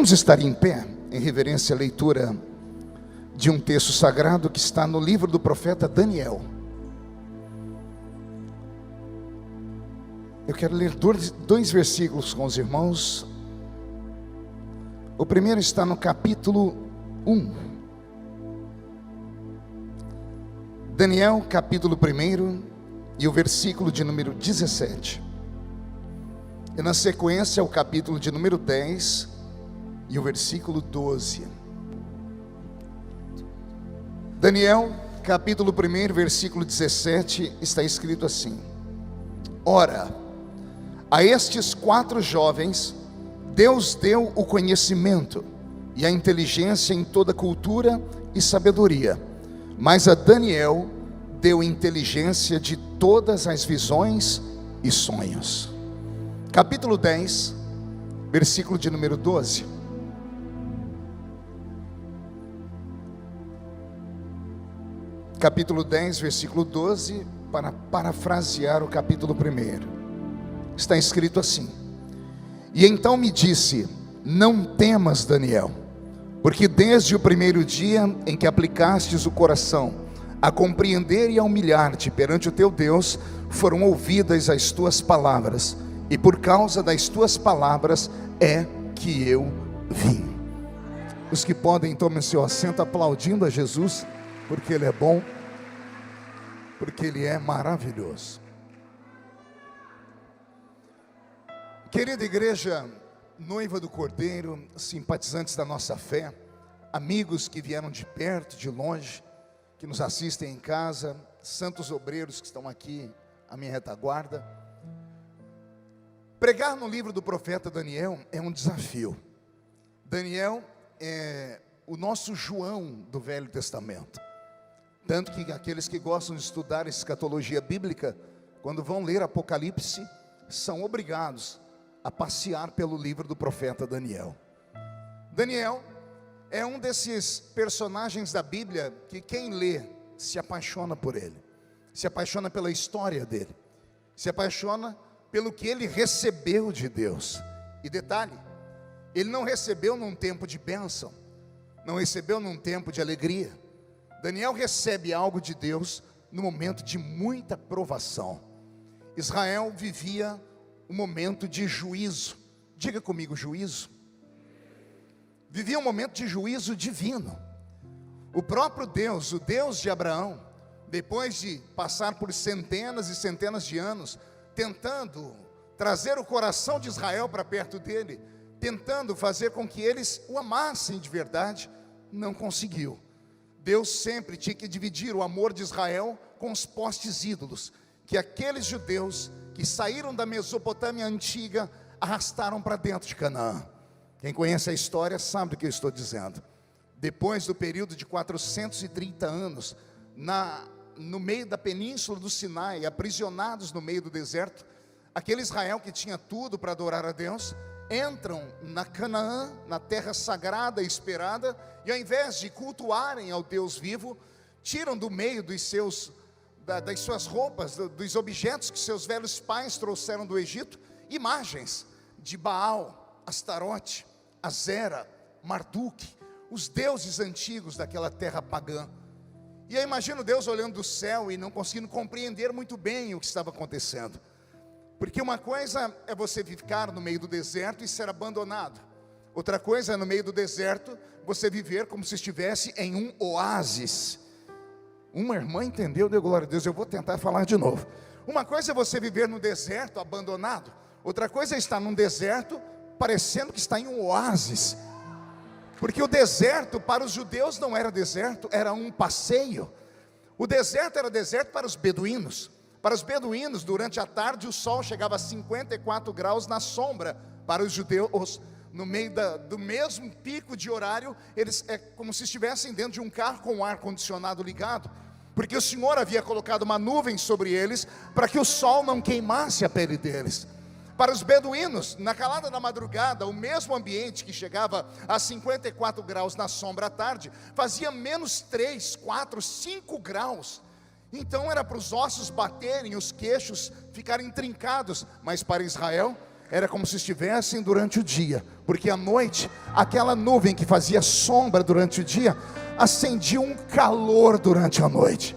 Vamos estar em pé, em reverência à leitura de um texto sagrado que está no livro do profeta Daniel. Eu quero ler dois versículos com os irmãos. O primeiro está no capítulo 1. Daniel, capítulo 1, e o versículo de número 17. E na sequência, o capítulo de número 10 e o versículo 12. Daniel, capítulo 1, versículo 17, está escrito assim: Ora, a estes 4 jovens, Deus deu o conhecimento e a inteligência em toda cultura e sabedoria, mas a Daniel deu inteligência de todas as visões e sonhos. Capítulo 10, versículo de número 12. Capítulo 10, versículo 12, para parafrasear o capítulo 1. Está escrito assim: E então me disse: Não temas, Daniel, porque desde o primeiro dia em que aplicastes o coração a compreender e a humilhar-te perante o teu Deus, foram ouvidas as tuas palavras, e por causa das tuas palavras é que eu vim. Os que podem, tomem seu assento aplaudindo a Jesus, porque Ele é bom, porque Ele é maravilhoso. Querida igreja, noiva do Cordeiro, simpatizantes da nossa fé, amigos que vieram de perto, de longe, que nos assistem em casa, santos obreiros que estão aqui à minha retaguarda. Pregar no livro do profeta Daniel é um desafio. Daniel é o nosso João do Velho Testamento. Tanto que aqueles que gostam de estudar escatologia bíblica, quando vão ler Apocalipse, são obrigados a passear pelo livro do profeta Daniel. Daniel é um desses personagens da Bíblia que quem lê se apaixona por ele, se apaixona pela história dele, se apaixona pelo que ele recebeu de Deus. E detalhe, ele não recebeu num tempo de bênção, não recebeu num tempo de alegria. Daniel recebe algo de Deus no momento de muita provação. Israel vivia um momento de juízo. Diga comigo, juízo. Vivia um momento de juízo divino. O próprio Deus, o Deus de Abraão, depois de passar por centenas e centenas de anos, tentando trazer o coração de Israel para perto dele, tentando fazer com que eles o amassem de verdade, não conseguiu. Deus sempre tinha que dividir o amor de Israel com os postes ídolos, que aqueles judeus que saíram da Mesopotâmia antiga arrastaram para dentro de Canaã. Quem conhece a história sabe do que eu estou dizendo. Depois do período de 430 anos, no meio da península do Sinai, aprisionados no meio do deserto, aquele Israel que tinha tudo para adorar a Deus, entram na Canaã, na terra sagrada e esperada, e ao invés de cultuarem ao Deus vivo, tiram do meio das suas roupas, dos objetos que seus velhos pais trouxeram do Egito, imagens de Baal, Astarote, Azera, Marduk, os deuses antigos daquela terra pagã. E eu imagino Deus olhando do céu e não conseguindo compreender muito bem o que estava acontecendo. Porque uma coisa é você ficar no meio do deserto e ser abandonado. Outra coisa é no meio do deserto você viver como se estivesse em um oásis. Uma irmã entendeu, deu glória a Deus, eu vou tentar falar de novo. Uma coisa é você viver no deserto abandonado. Outra coisa é estar num deserto parecendo que está em um oásis. Porque o deserto para os judeus não era deserto, era um passeio. O deserto era deserto para os beduínos. Para os beduínos, durante a tarde, o sol chegava a 54 graus na sombra. Para os judeus, no meio do mesmo pico de horário, eles é como se estivessem dentro de um carro com o ar-condicionado ligado. Porque o Senhor havia colocado uma nuvem sobre eles, para que o sol não queimasse a pele deles. Para os beduínos, na calada da madrugada, o mesmo ambiente que chegava a 54 graus na sombra à tarde, fazia menos 3, 4, 5 graus. Então era para os ossos baterem, os queixos ficarem trincados. Mas para Israel, era como se estivessem durante o dia, porque à noite, aquela nuvem que fazia sombra durante o dia, acendia um calor durante a noite.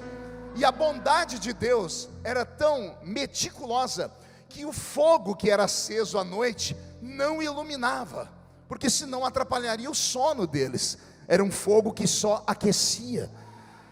E a bondade de Deus era tão meticulosa, que o fogo que era aceso à noite não iluminava, porque senão atrapalharia o sono deles. Era um fogo que só aquecia.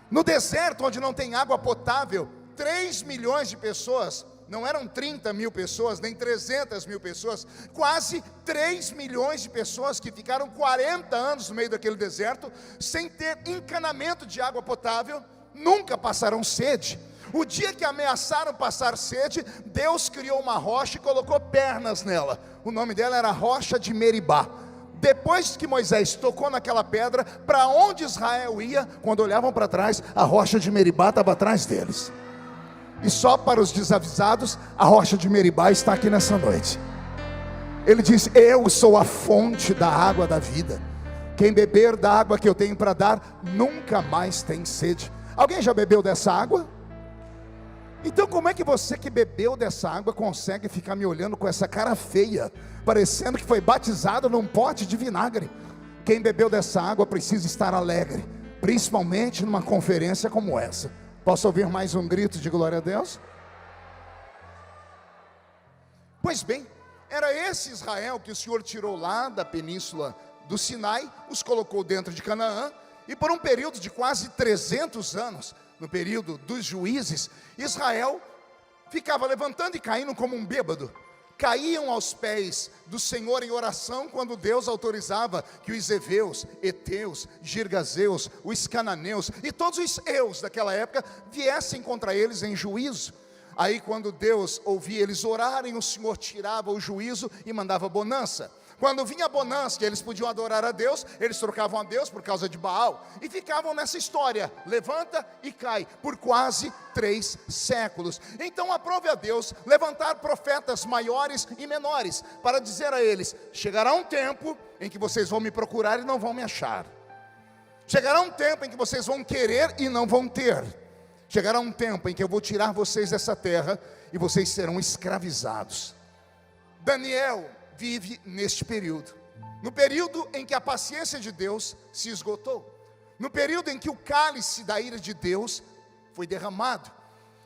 No deserto, onde não tem água potável, 3 milhões de pessoas, não eram 30 mil pessoas, nem 300 mil pessoas, quase 3 milhões de pessoas que ficaram 40 anos no meio daquele deserto, sem ter encanamento de água potável, nunca passaram sede. O dia que ameaçaram passar sede, Deus criou uma rocha e colocou pernas nela. O nome dela era Rocha de Meribá. Depois que Moisés tocou naquela pedra, para onde Israel ia, quando olhavam para trás, a Rocha de Meribá estava atrás deles. E só para os desavisados, a Rocha de Meribá está aqui nessa noite. Ele diz: eu sou a fonte da água da vida. Quem beber da água que eu tenho para dar, nunca mais tem sede. Alguém já bebeu dessa água? Então como é que você que bebeu dessa água consegue ficar me olhando com essa cara feia, parecendo que foi batizado num pote de vinagre? Quem bebeu dessa água precisa estar alegre, principalmente numa conferência como essa. Posso ouvir mais um grito de glória a Deus? Pois bem, era esse Israel que o Senhor tirou lá da península do Sinai, os colocou dentro de Canaã, e por um período de quase 300 anos, no período dos juízes, Israel ficava levantando e caindo como um bêbado. Caíam aos pés do Senhor em oração quando Deus autorizava que os heveus, heteus, girgazeus, os cananeus e todos os eus daquela época viessem contra eles em juízo. Aí quando Deus ouvia eles orarem, o Senhor tirava o juízo e mandava bonança. Quando vinha a bonança, que eles podiam adorar a Deus, eles trocavam a Deus por causa de Baal, e ficavam nessa história, levanta e cai, por quase 3 séculos. Então aprove a Deus levantar profetas maiores e menores, para dizer a eles: chegará um tempo em que vocês vão me procurar e não vão me achar. Chegará um tempo em que vocês vão querer e não vão ter. Chegará um tempo em que eu vou tirar vocês dessa terra, e vocês serão escravizados. Daniel vive neste período, no período em que a paciência de Deus se esgotou, no período em que o cálice da ira de Deus foi derramado.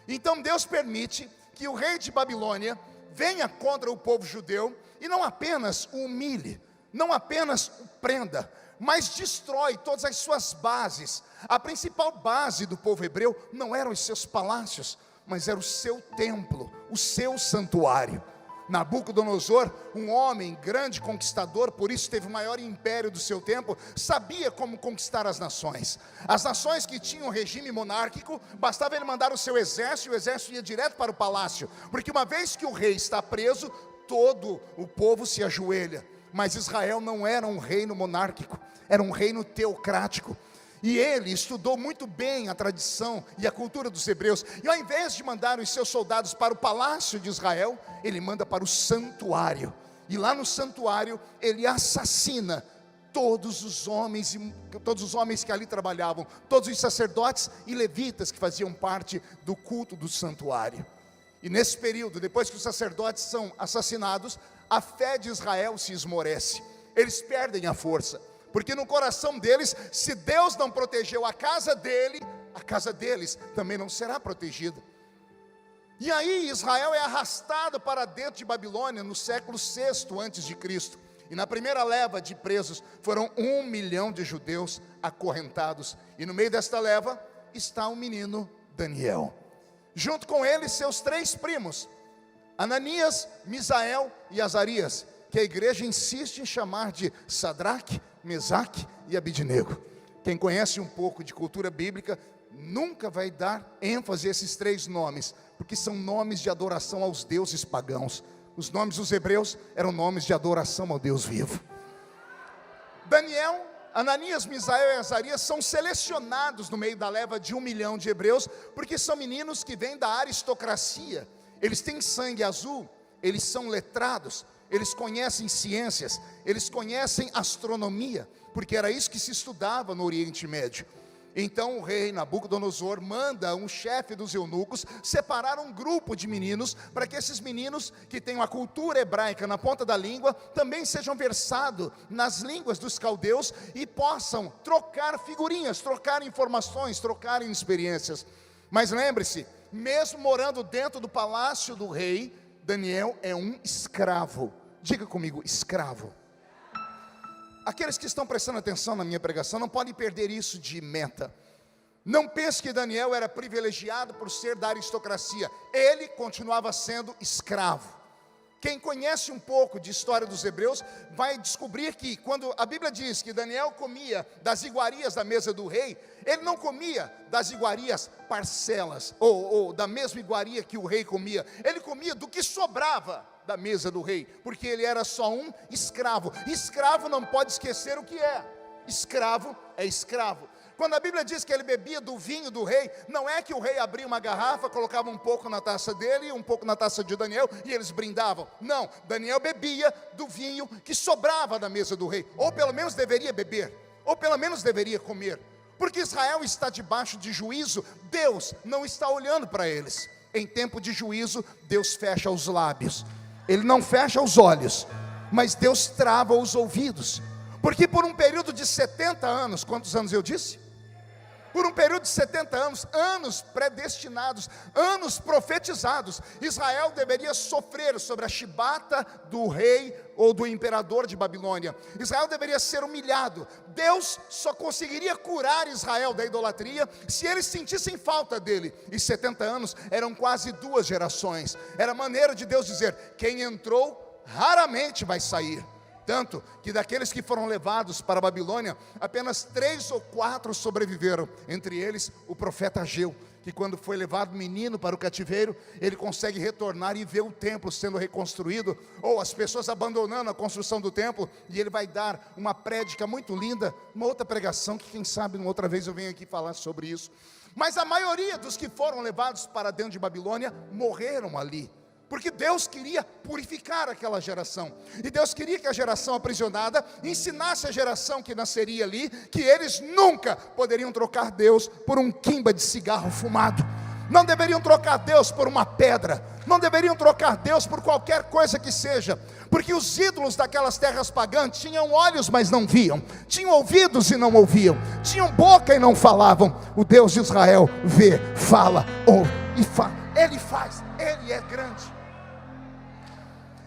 Então Deus permite que o rei de Babilônia venha contra o povo judeu, e não apenas o humilhe, não apenas o prenda, mas destrói todas as suas bases. A principal base do povo hebreu não eram os seus palácios, mas era o seu templo, o seu santuário. Nabucodonosor, um homem grande conquistador, por isso teve o maior império do seu tempo, sabia como conquistar as nações. As nações que tinham regime monárquico, bastava ele mandar o seu exército, e o exército ia direto para o palácio, porque uma vez que o rei está preso, todo o povo se ajoelha. Mas Israel não era um reino monárquico, era um reino teocrático. E ele estudou muito bem a tradição e a cultura dos hebreus, e ao invés de mandar os seus soldados para o palácio de Israel, ele manda para o santuário, e lá no santuário ele assassina todos os homens que ali trabalhavam, todos os sacerdotes e levitas que faziam parte do culto do santuário. E nesse período, depois que os sacerdotes são assassinados, a fé de Israel se esmorece, eles perdem a força, porque no coração deles, se Deus não protegeu a casa dele, a casa deles também não será protegida. E aí Israel é arrastado para dentro de Babilônia no século VI a.C. E na primeira leva de presos foram 1 milhão de judeus acorrentados. E no meio desta leva está o menino Daniel. Junto com ele seus 3 primos, Ananias, Misael e Azarias, que a igreja insiste em chamar de Sadraque, Mesaque e Abidnego. Quem conhece um pouco de cultura bíblica nunca vai dar ênfase a esses 3 nomes, porque são nomes de adoração aos deuses pagãos. Os nomes dos hebreus eram nomes de adoração ao Deus vivo. Daniel, Ananias, Misael e Azarias são selecionados no meio da leva de 1 milhão de hebreus, porque são meninos que vêm da aristocracia. Eles têm sangue azul, eles são letrados, eles conhecem ciências, eles conhecem astronomia, porque era isso que se estudava no Oriente Médio. Então o rei Nabucodonosor manda um chefe dos eunucos separar um grupo de meninos, para que esses meninos que têm a cultura hebraica na ponta da língua, também sejam versados nas línguas dos caldeus e possam trocar figurinhas, trocar informações, trocar experiências. Mas lembre-se, mesmo morando dentro do palácio do rei, Daniel é um escravo. Diga comigo, escravo. Aqueles que estão prestando atenção na minha pregação não podem perder isso de meta. Não pense que Daniel era privilegiado por ser da aristocracia. Ele continuava sendo escravo. Quem conhece um pouco de história dos hebreus vai descobrir que quando a Bíblia diz que Daniel comia das iguarias da mesa do rei, ele não comia das iguarias parcelas, ou da mesma iguaria que o rei comia. Ele comia do que sobrava da mesa do rei, porque ele era só um escravo. Escravo não pode esquecer o que é. Escravo é escravo. Quando a Bíblia diz que ele bebia do vinho do rei, não é que o rei abria uma garrafa, colocava um pouco na taça dele e um pouco na taça de Daniel e eles brindavam. Não, Daniel bebia do vinho que sobrava da mesa do rei, ou pelo menos deveria beber, ou pelo menos deveria comer. Porque Israel está debaixo de juízo, Deus não está olhando para eles. Em tempo de juízo, Deus fecha os lábios. Ele não fecha os olhos, mas Deus trava os ouvidos. Porque por um período de 70 anos, quantos anos eu disse? Por um período de 70 anos, anos predestinados, anos profetizados, Israel deveria sofrer sobre a chibata do rei ou do imperador de Babilônia. Israel deveria ser humilhado. Deus só conseguiria curar Israel da idolatria se eles sentissem falta dele. E 70 anos eram quase 2 gerações. Era a maneira de Deus dizer: quem entrou raramente vai sair. Tanto que daqueles que foram levados para a Babilônia, apenas 3 ou 4 sobreviveram. Entre eles o profeta Ageu, que quando foi levado menino para o cativeiro, ele consegue retornar e ver o templo sendo reconstruído, ou as pessoas abandonando a construção do templo, e ele vai dar uma prédica muito linda, uma outra pregação que quem sabe uma outra vez eu venho aqui falar sobre isso. Mas a maioria dos que foram levados para dentro de Babilônia morreram ali, porque Deus queria purificar aquela geração, e Deus queria que a geração aprisionada ensinasse a geração que nasceria ali, que eles nunca poderiam trocar Deus por um quimba de cigarro fumado, não deveriam trocar Deus por uma pedra, não deveriam trocar Deus por qualquer coisa que seja, porque os ídolos daquelas terras pagãs tinham olhos mas não viam, tinham ouvidos e não ouviam, tinham boca e não falavam. O Deus de Israel vê, fala, ouve e fala. Ele faz, Ele é grande.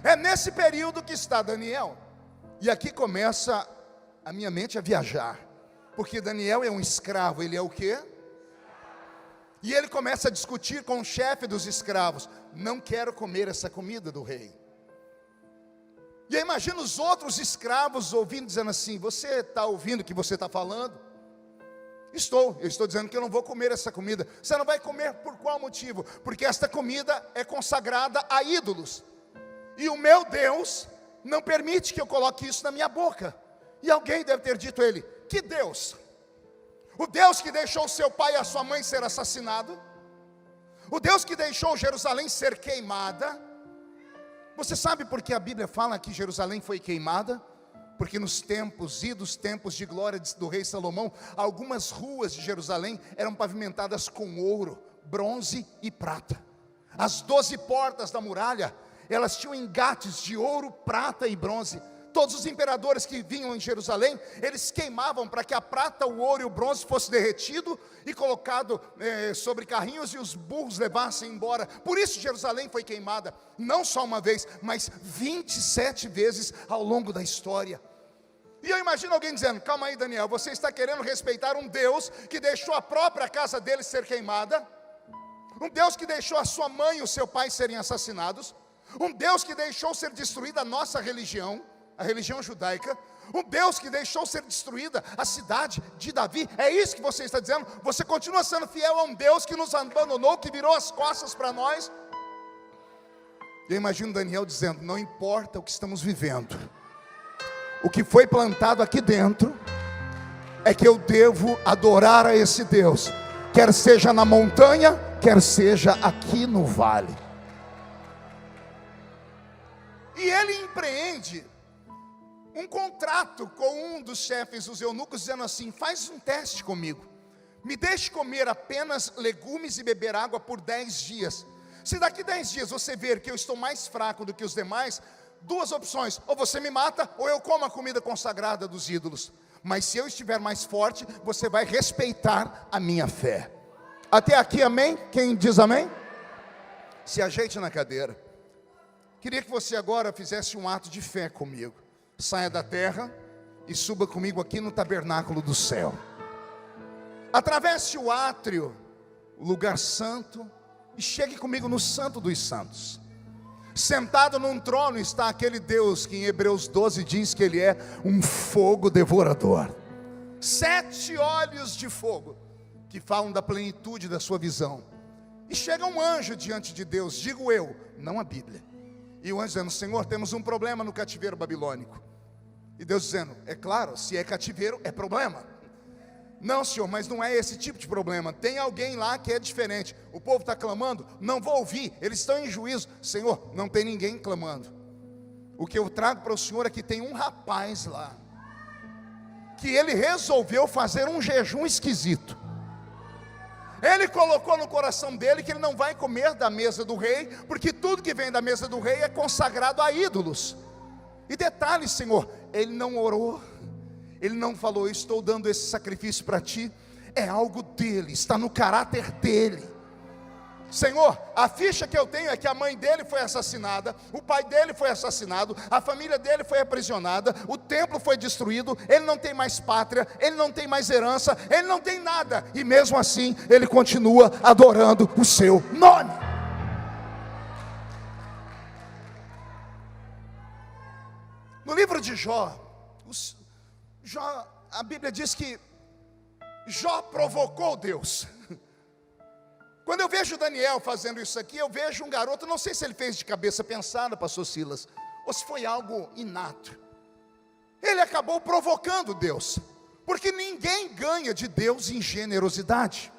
É nesse período que está Daniel, e aqui começa a minha mente a viajar, porque Daniel é um escravo. Ele é o quê? E ele começa a discutir com o chefe dos escravos: não quero comer essa comida do rei. E aí imagina os outros escravos ouvindo, dizendo assim: você está ouvindo o que você está falando? Eu estou dizendo que eu não vou comer essa comida. Você não vai comer por qual motivo? Porque esta comida é consagrada a ídolos, e o meu Deus não permite que eu coloque isso na minha boca. E alguém deve ter dito a ele: que Deus? O Deus que deixou seu pai e a sua mãe ser assassinados? O Deus que deixou Jerusalém ser queimada? Você sabe por que a Bíblia fala que Jerusalém foi queimada? Porque nos tempos de glória do rei Salomão, algumas ruas de Jerusalém eram pavimentadas com ouro, bronze e prata. As 12 portas da muralha, elas tinham engates de ouro, prata e bronze. Todos os imperadores que vinham em Jerusalém, eles queimavam para que a prata, o ouro e o bronze fosse derretido e colocado sobre carrinhos, e os burros levassem embora. Por isso Jerusalém foi queimada, não só uma vez, mas 27 vezes ao longo da história. E eu imagino alguém dizendo: calma aí, Daniel, você está querendo respeitar um Deus que deixou a própria casa dele ser queimada? Um Deus que deixou a sua mãe e o seu pai serem assassinados? Um Deus que deixou ser destruída a nossa religião, a religião judaica? Um Deus que deixou ser destruída a cidade de Davi? É isso que você está dizendo? Você continua sendo fiel a um Deus que nos abandonou, que virou as costas para nós? Eu imagino Daniel dizendo: não importa o que estamos vivendo, o que foi plantado aqui dentro é que eu devo adorar a esse Deus, quer seja na montanha, quer seja aqui no vale. E ele empreende um contrato com um dos chefes dos eunucos, dizendo assim: faz um teste comigo, me deixe comer apenas legumes e beber água por 10 dias. Se daqui 10 dias você ver que eu estou mais fraco do que os demais, 2 opções: ou você me mata, ou eu como a comida consagrada dos ídolos. Mas se eu estiver mais forte, você vai respeitar a minha fé. Até aqui, amém? Quem diz amém? Se ajeite na cadeira. Queria que você agora fizesse um ato de fé comigo. Saia da terra e suba comigo aqui no tabernáculo do céu. Atravesse o átrio, o lugar santo, e chegue comigo no Santo dos Santos. Sentado num trono está aquele Deus que em Hebreus 12 diz que Ele é um fogo devorador. 7 olhos de fogo que falam da plenitude da sua visão. E chega um anjo diante de Deus, digo eu, não a Bíblia. E o anjo dizendo: Senhor, temos um problema no cativeiro babilônico. E Deus dizendo: é claro, se é cativeiro, é problema. Não, Senhor, mas não é esse tipo de problema. Tem alguém lá que é diferente. O povo está clamando, não vou ouvir, eles estão em juízo. Senhor, não tem ninguém clamando. O que eu trago para o Senhor é que tem um rapaz lá, que ele resolveu fazer um jejum esquisito. Ele colocou no coração dele que ele não vai comer da mesa do rei, porque tudo que vem da mesa do rei é consagrado a ídolos. E detalhe, Senhor, ele não orou, ele não falou: estou dando esse sacrifício para ti. É algo dele, está no caráter dele. Senhor, a ficha que eu tenho é que a mãe dele foi assassinada, o pai dele foi assassinado, a família dele foi aprisionada, o templo foi destruído, ele não tem mais pátria, ele não tem mais herança, ele não tem nada, e mesmo assim ele continua adorando o seu nome. No livro de Jó, a Bíblia diz que Jó provocou Deus. Quando eu vejo Daniel fazendo isso aqui, eu vejo um garoto, não sei se ele fez de cabeça pensada, pastor Silas, ou se foi algo inato. Ele acabou provocando Deus, porque ninguém ganha de Deus em generosidade.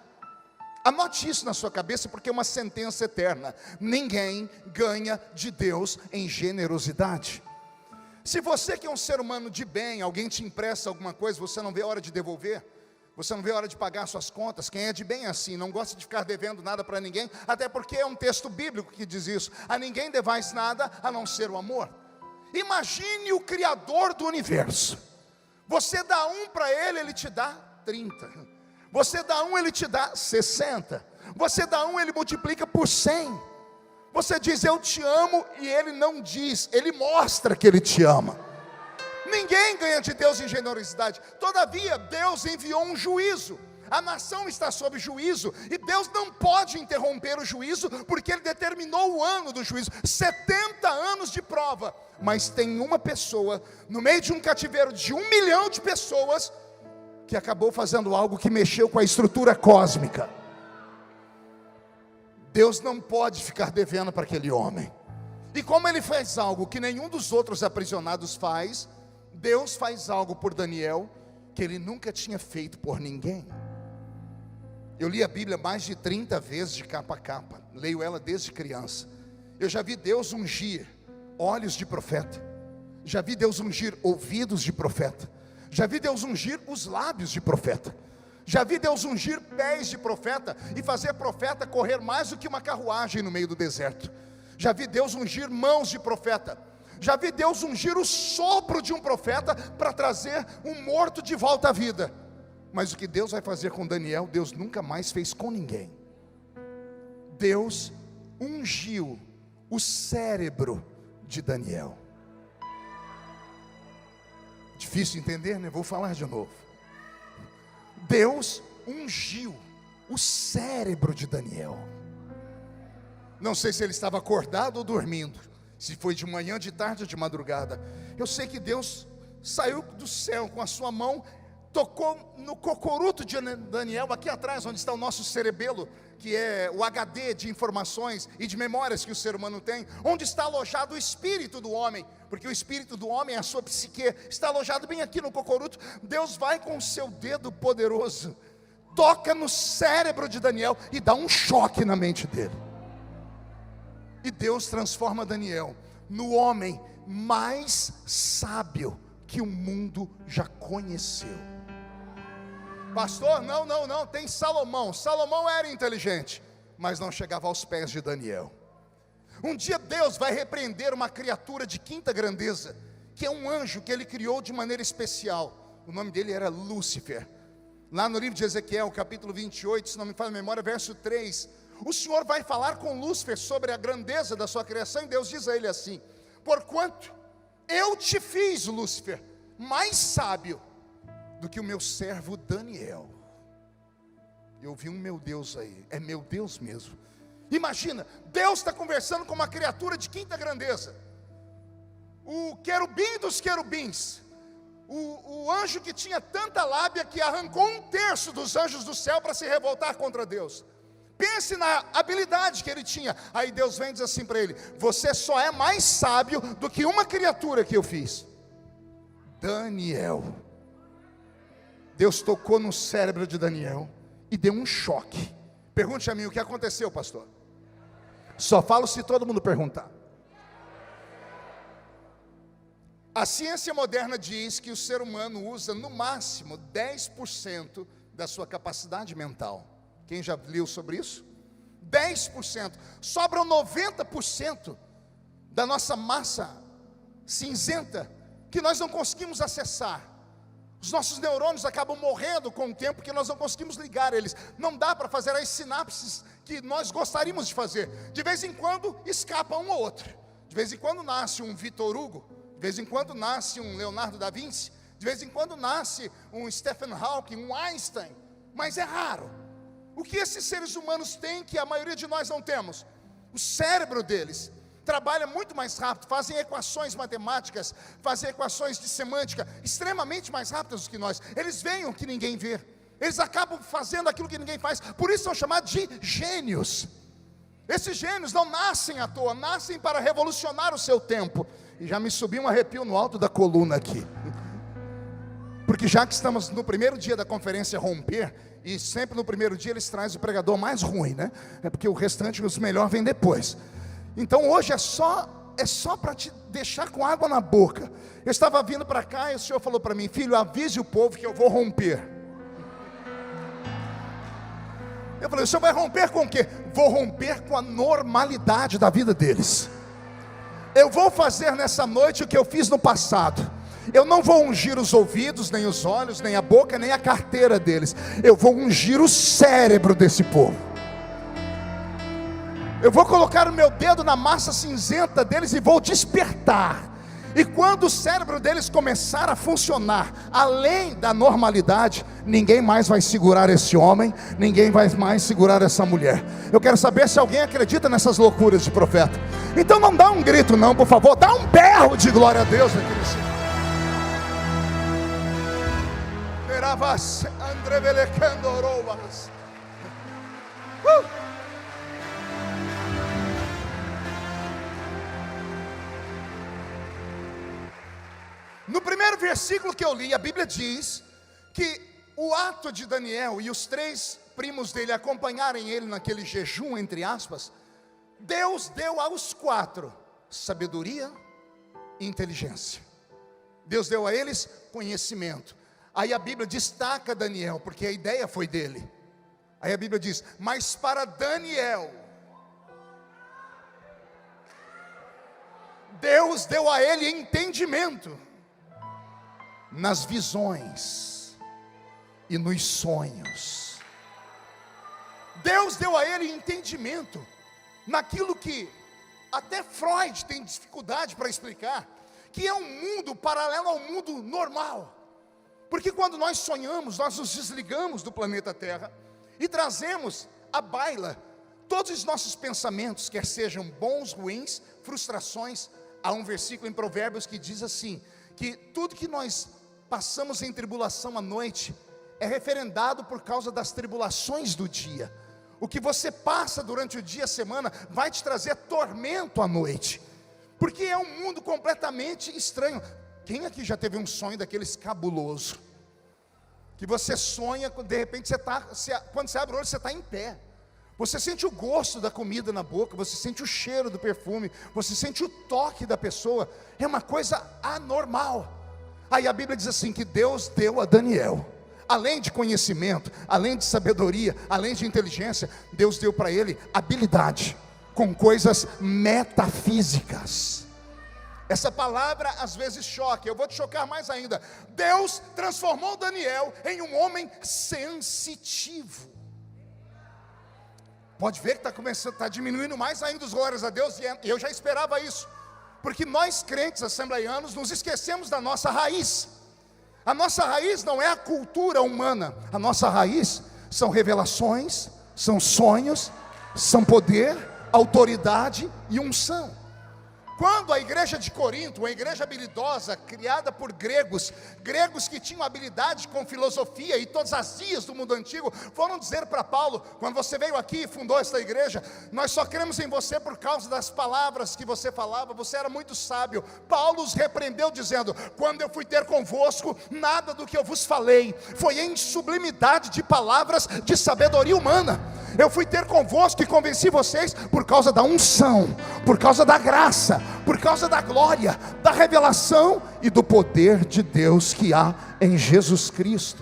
Anote isso na sua cabeça, porque é uma sentença eterna: ninguém ganha de Deus em generosidade. Se você que é um ser humano de bem, alguém te empresta alguma coisa, você não vê a hora de devolver, você não vê a hora de pagar suas contas. Quem é de bem é assim, não gosta de ficar devendo nada para ninguém, até porque é um texto bíblico que diz isso: a ninguém devais nada a não ser o amor. Imagine o Criador do universo, você dá 1 para ele, ele te dá 30, você dá 1, ele te dá 60, você dá 1, ele multiplica por 100. Você diz: eu te amo, e ele não diz, ele mostra que ele te ama. Ninguém ganha de Deus em generosidade. Todavia, Deus enviou um juízo. A nação está sob juízo, e Deus não pode interromper o juízo, porque Ele determinou o ano do juízo, 70 anos de prova. Mas tem uma pessoa, no meio de um cativeiro de 1 milhão de pessoas, que acabou fazendo algo que mexeu com a estrutura cósmica. Deus não pode ficar devendo para aquele homem. E como ele fez algo que nenhum dos outros aprisionados faz, Deus faz algo por Daniel que ele nunca tinha feito por ninguém. Eu li a Bíblia mais de 30 vezes de capa a capa, leio ela desde criança. Eu já vi Deus ungir olhos de profeta, já vi Deus ungir ouvidos de profeta, já vi Deus ungir os lábios de profeta, já vi Deus ungir pés de profeta e fazer profeta correr mais do que uma carruagem no meio do deserto. Já vi Deus ungir mãos de profeta, já vi Deus ungir o sopro de um profeta para trazer um morto de volta à vida. Mas o que Deus vai fazer com Daniel, Deus nunca mais fez com ninguém. Deus ungiu o cérebro de Daniel. Difícil entender, né? Vou falar de novo. Deus ungiu o cérebro de Daniel. Não sei se ele estava acordado ou dormindo, se foi de manhã, de tarde ou de madrugada. Eu sei que Deus saiu do céu com a sua mão, tocou no cocoruto de Daniel, aqui atrás onde está o nosso cerebelo, que é o HD de informações e de memórias que o ser humano tem, onde está alojado o espírito do homem, porque o espírito do homem é a sua psique, está alojado bem aqui no cocoruto. Deus vai com o seu dedo poderoso, toca no cérebro de Daniel e dá um choque na mente dele. E Deus transforma Daniel no homem mais sábio que o mundo já conheceu. Pastor, não, tem Salomão. Salomão era inteligente, mas não chegava aos pés de Daniel. Um dia Deus vai repreender uma criatura de quinta grandeza, que é um anjo que ele criou de maneira especial. O nome dele era Lúcifer. Lá no livro de Ezequiel, capítulo 28, se não me falha a memória, verso 3, o Senhor vai falar com Lúcifer sobre a grandeza da sua criação, e Deus diz a ele assim: porquanto eu te fiz, Lúcifer, mais sábio do que o meu servo Daniel. Eu vi um meu Deus aí, é meu Deus mesmo. Imagina, Deus está conversando com uma criatura de quinta grandeza, o querubim dos querubins, o anjo que tinha tanta lábia que arrancou 1/3 dos anjos do céu para se revoltar contra Deus. Pense na habilidade que ele tinha. Aí Deus vem e diz assim para ele: você só é mais sábio do que uma criatura que eu fiz, Daniel. Deus tocou no cérebro de Daniel e deu um choque. Pergunte a mim, o que aconteceu, pastor? Só falo se todo mundo perguntar. A ciência moderna diz que o ser humano usa no máximo 10% da sua capacidade mental. Quem já leu sobre isso? 10%. Sobram 90% da nossa massa cinzenta que nós não conseguimos acessar. Os nossos neurônios acabam morrendo com o tempo, porque nós não conseguimos ligar eles. Não dá para fazer as sinapses que nós gostaríamos de fazer. De vez em quando escapa um ou outro. De vez em quando nasce um Victor Hugo. De vez em quando nasce um Leonardo da Vinci. De vez em quando nasce um Stephen Hawking, um Einstein. Mas é raro. O que esses seres humanos têm que a maioria de nós não temos? O cérebro deles trabalha muito mais rápido, fazem equações matemáticas, fazem equações de semântica extremamente mais rápidas do que nós. Eles veem o que ninguém vê, eles acabam fazendo aquilo que ninguém faz, por isso são chamados de gênios. Esses gênios não nascem à toa, nascem para revolucionar o seu tempo. E já me subiu um arrepio no alto da coluna aqui, porque já que estamos no primeiro dia da conferência Romper, e sempre no primeiro dia eles trazem o pregador mais ruim, né? É porque o restante, os melhores, vem depois. Então hoje é só para te deixar com água na boca. Eu estava vindo para cá e o Senhor falou para mim: filho, avise o povo que eu vou romper. Eu falei: o Senhor vai romper com o quê? Vou romper com a normalidade da vida deles. Eu vou fazer nessa noite o que eu fiz no passado. Eu não vou ungir os ouvidos, nem os olhos, nem a boca, nem a carteira deles. Eu vou ungir o cérebro desse povo. Eu vou colocar o meu dedo na massa cinzenta deles e vou despertar. E quando o cérebro deles começar a funcionar além da normalidade, ninguém mais vai segurar esse homem, ninguém vai mais segurar essa mulher. Eu quero saber se alguém acredita nessas loucuras de profeta. Então não dá um grito não, por favor, dá um berro de glória a Deus aqui nesse lugar. No primeiro versículo que eu li, a Bíblia diz que o ato de Daniel e os 3 primos dele acompanharem ele naquele jejum, entre aspas, Deus deu aos 4 sabedoria e inteligência. Deus deu a eles conhecimento. Aí a Bíblia destaca Daniel, porque a ideia foi dele. Aí a Bíblia diz: mas para Daniel, Deus deu a ele entendimento nas visões e nos sonhos. Deus deu a ele entendimento naquilo que até Freud tem dificuldade para explicar, que é um mundo paralelo ao mundo normal. Porque quando nós sonhamos, nós nos desligamos do planeta Terra e trazemos à baila todos os nossos pensamentos, quer sejam bons, ruins, frustrações. Há um versículo em Provérbios que diz assim, que tudo que nós passamos em tribulação à noite é referendado por causa das tribulações do dia. O que você passa durante o dia, a semana, vai te trazer tormento à noite, porque é um mundo completamente estranho. Quem aqui já teve um sonho daqueles cabuloso? Que você sonha, de repente quando você abre o olho, você está em pé. Você sente o gosto da comida na boca, você sente o cheiro do perfume, você sente o toque da pessoa. É uma coisa anormal. Aí a Bíblia diz assim, que Deus deu a Daniel além de conhecimento, além de sabedoria, além de inteligência, Deus deu para ele habilidade com coisas metafísicas. Essa palavra às vezes choca, eu vou te chocar mais ainda. Deus transformou Daniel em um homem sensitivo. Pode ver que está diminuindo mais ainda os glórias a Deus, e eu já esperava isso, porque nós crentes assembleianos nos esquecemos da nossa raiz. A nossa raiz não é a cultura humana, a nossa raiz são revelações, são sonhos, são poder, autoridade e unção. Quando a igreja de Corinto, uma igreja habilidosa, criada por gregos que tinham habilidade com filosofia e todas as ias do mundo antigo, foram dizer para Paulo: quando você veio aqui e fundou esta igreja, nós só cremos em você por causa das palavras que você falava, você era muito sábio. Paulo os repreendeu dizendo: quando eu fui ter convosco, nada do que eu vos falei foi em sublimidade de palavras de sabedoria humana. Eu fui ter convosco e convenci vocês por causa da unção, por causa da graça, por causa da glória, da revelação e do poder de Deus que há em Jesus Cristo.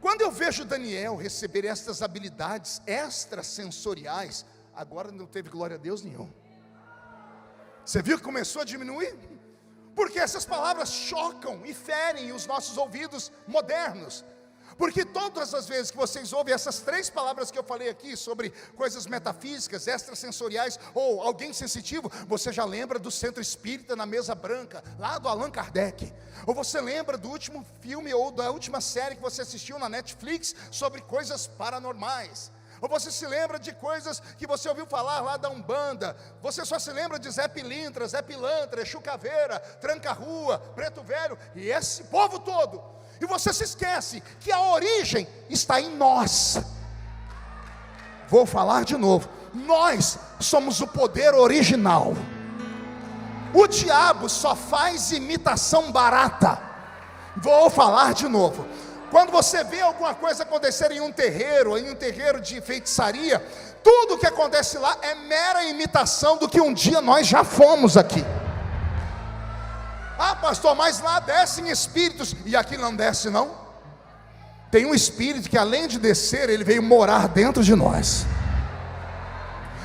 Quando eu vejo Daniel receber estas habilidades extrasensoriais, agora não teve glória a Deus nenhum. Você viu que começou a diminuir? Porque essas palavras chocam e ferem os nossos ouvidos modernos. Porque todas as vezes que vocês ouvem essas três palavras que eu falei aqui, sobre coisas metafísicas, extrasensoriais, ou alguém sensitivo, você já lembra do Centro Espírita na Mesa Branca, lá do Allan Kardec. Ou você lembra do último filme ou da última série que você assistiu na Netflix sobre coisas paranormais. Ou você se lembra de coisas que você ouviu falar lá da Umbanda. Você só se lembra de Zé Pilintra, Zé Pilantra, Exu Caveira, Tranca-Rua, Preto Velho e esse povo todo. E você se esquece que a origem está em nós. Vou falar de novo. Nós somos o poder original. O diabo só faz imitação barata. Vou falar de novo. Quando você vê alguma coisa acontecer em um terreiro de feitiçaria, tudo que acontece lá é mera imitação do que um dia nós já fomos aqui. Ah, pastor, mas lá descem espíritos, e aqui não desce não. Tem um espírito que, além de descer, ele veio morar dentro de nós.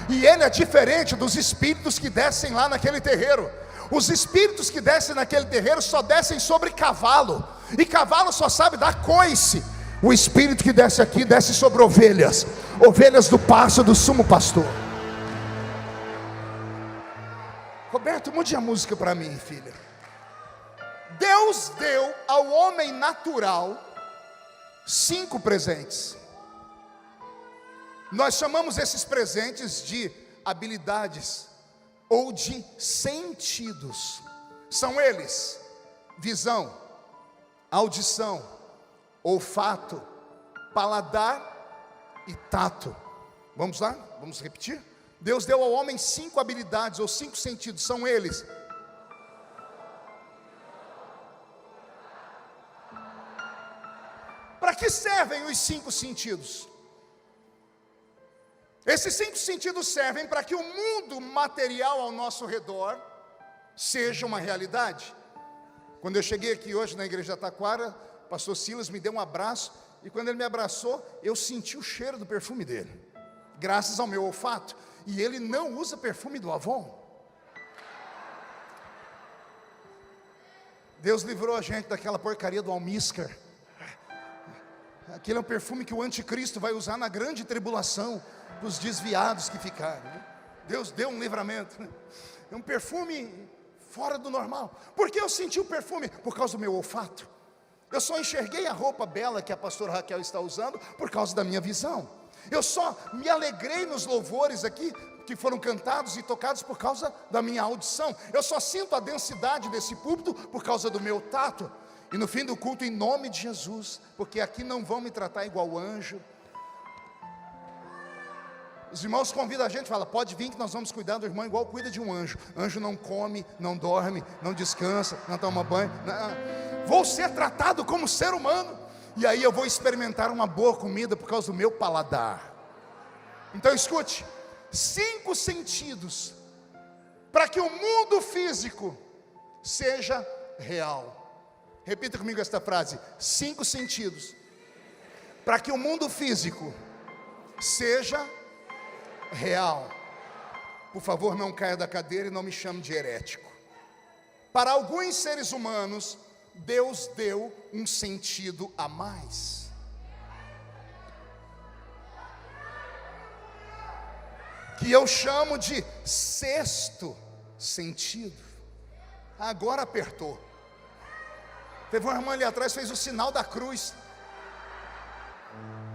E ele é diferente dos espíritos que descem lá naquele terreiro. Os espíritos que descem naquele terreiro só descem sobre cavalo, e cavalo só sabe dar coice. O espírito que desce aqui desce sobre ovelhas, ovelhas do pasto do sumo pastor. Roberto, mude a música para mim, filha. Deus deu ao homem natural 5 presentes. Nós chamamos esses presentes de habilidades ou de sentidos. São eles: visão, audição, olfato, paladar e tato. Vamos lá? Vamos repetir? Deus deu ao homem 5 habilidades ou 5 sentidos. São eles: para que servem os 5 sentidos? Esses 5 sentidos servem para que o mundo material ao nosso redor seja uma realidade. Quando eu cheguei aqui hoje na igreja da Taquara, o pastor Silas me deu um abraço, e quando ele me abraçou, eu senti o cheiro do perfume dele, graças ao meu olfato. E ele não usa perfume do Avon. Deus livrou a gente daquela porcaria do almíscar. Aquele é um perfume que o anticristo vai usar na grande tribulação, para os desviados que ficaram. Deus deu um livramento. É um perfume fora do normal. Por que eu senti o perfume? Por causa do meu olfato. Eu só enxerguei a roupa bela que a pastora Raquel está usando por causa da minha visão. Eu só me alegrei nos louvores aqui que foram cantados e tocados por causa da minha audição. Eu só sinto a densidade desse púlpito por causa do meu tato. E no fim do culto, em nome de Jesus, porque aqui não vão me tratar igual anjo. Os irmãos convidam a gente, fala: pode vir que nós vamos cuidar do irmão igual cuida de um anjo. Anjo não come, não dorme, não descansa, não toma banho. Não. Vou ser tratado como ser humano. E aí eu vou experimentar uma boa comida por causa do meu paladar. Então escute: 5 sentidos para que o mundo físico seja real. Repita comigo esta frase: 5 sentidos. Para que o mundo físico seja real. Por favor, não caia da cadeira e não me chame de herético. Para alguns seres humanos, Deus deu um sentido a mais. Que eu chamo de sexto sentido. Agora apertou. Teve uma irmã ali atrás, fez o sinal da cruz.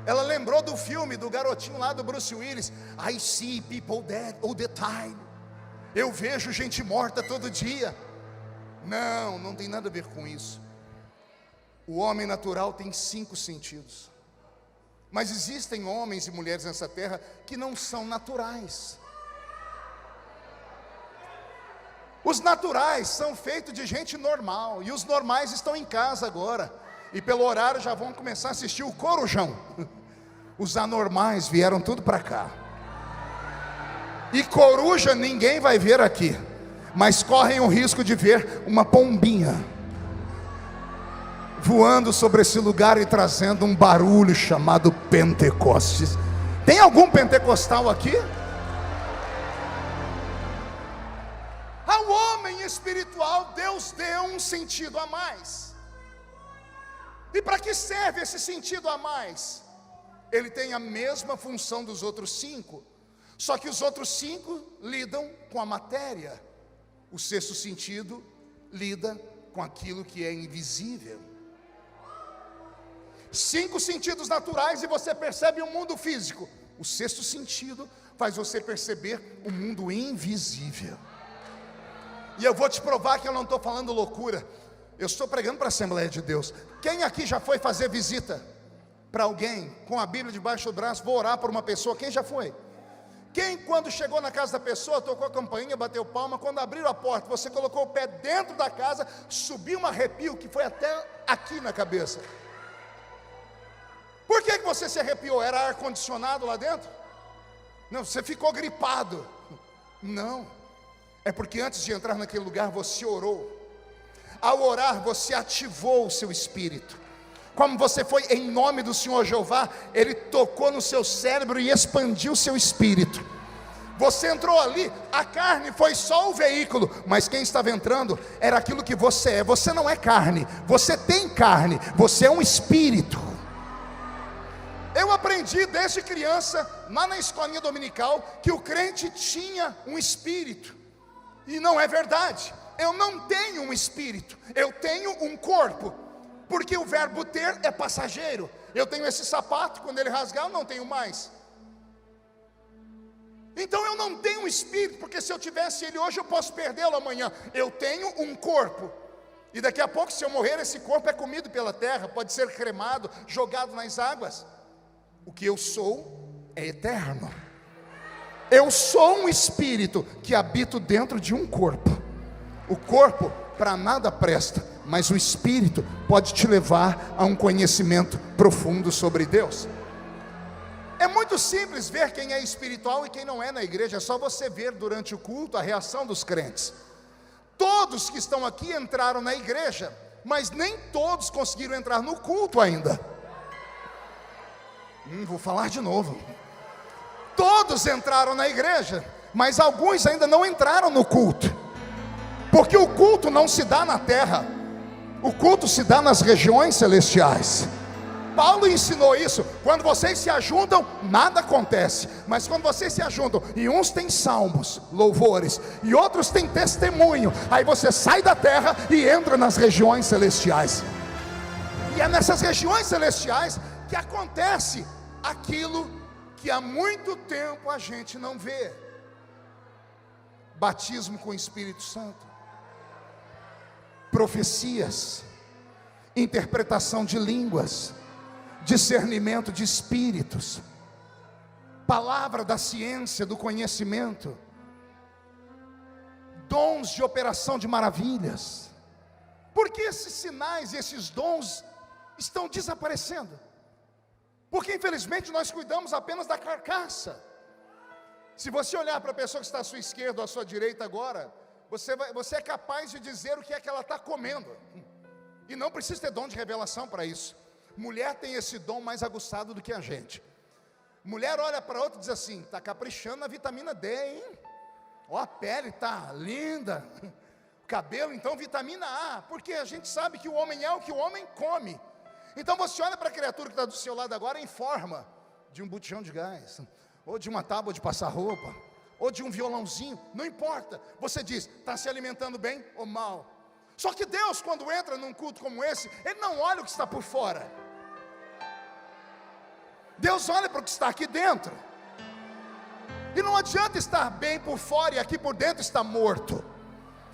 Ela lembrou do filme do garotinho lá do Bruce Willis. I see people dead all the time. Eu vejo gente morta todo dia. Não, não tem nada a ver com isso. O homem natural tem 5 sentidos. Mas existem homens e mulheres nessa terra que não são naturais. Os naturais são feitos de gente normal. E os normais estão em casa agora. E pelo horário já vão começar a assistir o Corujão. Os anormais vieram tudo para cá. E coruja ninguém vai ver aqui, mas correm o risco de ver uma pombinha voando sobre esse lugar e trazendo um barulho chamado Pentecostes. Tem algum pentecostal aqui? Ao homem espiritual Deus deu um sentido a mais. E para que serve esse sentido a mais? Ele tem a mesma função dos outros 5, só que os outros 5 lidam com a matéria. O sexto sentido lida com aquilo que é invisível. 5 sentidos naturais e você percebe o mundo físico. O sexto sentido faz você perceber o mundo invisível. E eu vou te provar que eu não estou falando loucura. Eu estou pregando para a Assembleia de Deus. Quem aqui já foi fazer visita para alguém com a Bíblia debaixo do braço? Vou orar por uma pessoa. Quem já foi? Quem, quando chegou na casa da pessoa, tocou a campainha, bateu palma? Quando abriram a porta, você colocou o pé dentro da casa, subiu um arrepio que foi até aqui na cabeça. Por que você se arrepiou? Era ar-condicionado lá dentro? Não, você ficou gripado. Não, é porque antes de entrar naquele lugar você orou. Ao orar você ativou o seu espírito. Como você foi em nome do Senhor Jeová, Ele tocou no seu cérebro e expandiu o seu espírito. Você entrou ali, a carne foi só o veículo, mas quem estava entrando era aquilo que você é. Você não é carne, você tem carne, você é um espírito. Eu aprendi desde criança, lá na escolinha dominical, que o crente tinha um espírito. E não é verdade. Eu não tenho um espírito, eu tenho um corpo. Porque o verbo ter é passageiro. Eu tenho esse sapato, quando ele rasgar eu não tenho mais. Então eu não tenho um espírito, porque se eu tivesse ele hoje eu posso perdê-lo amanhã. Eu tenho um corpo. E daqui a pouco, se eu morrer, esse corpo é comido pela terra, pode ser cremado, jogado nas águas. O que eu sou é eterno. Eu sou um espírito que habito dentro de um corpo. O corpo para nada presta, mas o espírito pode te levar a um conhecimento profundo sobre Deus. É muito simples ver quem é espiritual e quem não é na igreja. É só você ver durante o culto a reação dos crentes. Todos que estão aqui entraram na igreja, mas nem todos conseguiram entrar no culto ainda. Vou falar de novo. Todos entraram na igreja, mas alguns ainda não entraram no culto. Porque o culto não se dá na terra, o culto se dá nas regiões celestiais. Paulo ensinou isso. Quando vocês se ajuntam, nada acontece. Mas quando vocês se ajuntam, e uns têm salmos, louvores, e outros têm testemunho, aí você sai da terra e entra nas regiões celestiais. E é nessas regiões celestiais que acontece aquilo que há muito tempo a gente não vê. Batismo com o Espírito Santo, profecias, interpretação de línguas, discernimento de espíritos, palavra da ciência, do conhecimento, dons de operação de maravilhas. Por que esses sinais e esses dons estão desaparecendo? Porque infelizmente nós cuidamos apenas da carcaça. Se você olhar para a pessoa que está à sua esquerda ou à sua direita agora, você é capaz de dizer o que é que ela está comendo. E não precisa ter dom de revelação para isso. Mulher tem esse dom mais aguçado do que a gente. Mulher olha para outra e diz assim: está caprichando na vitamina D, hein? Ó, a pele está linda. O cabelo, então, vitamina A. Porque a gente sabe que o homem é o que o homem come. Então você olha para a criatura que está do seu lado agora em forma de um botijão de gás, ou de uma tábua de passar roupa, ou de um violãozinho, não importa. Você diz: está se alimentando bem ou mal? Só que Deus, quando entra num culto como esse, Ele não olha o que está por fora. Deus olha para o que está aqui dentro. E não adianta estar bem por fora e aqui por dentro está morto.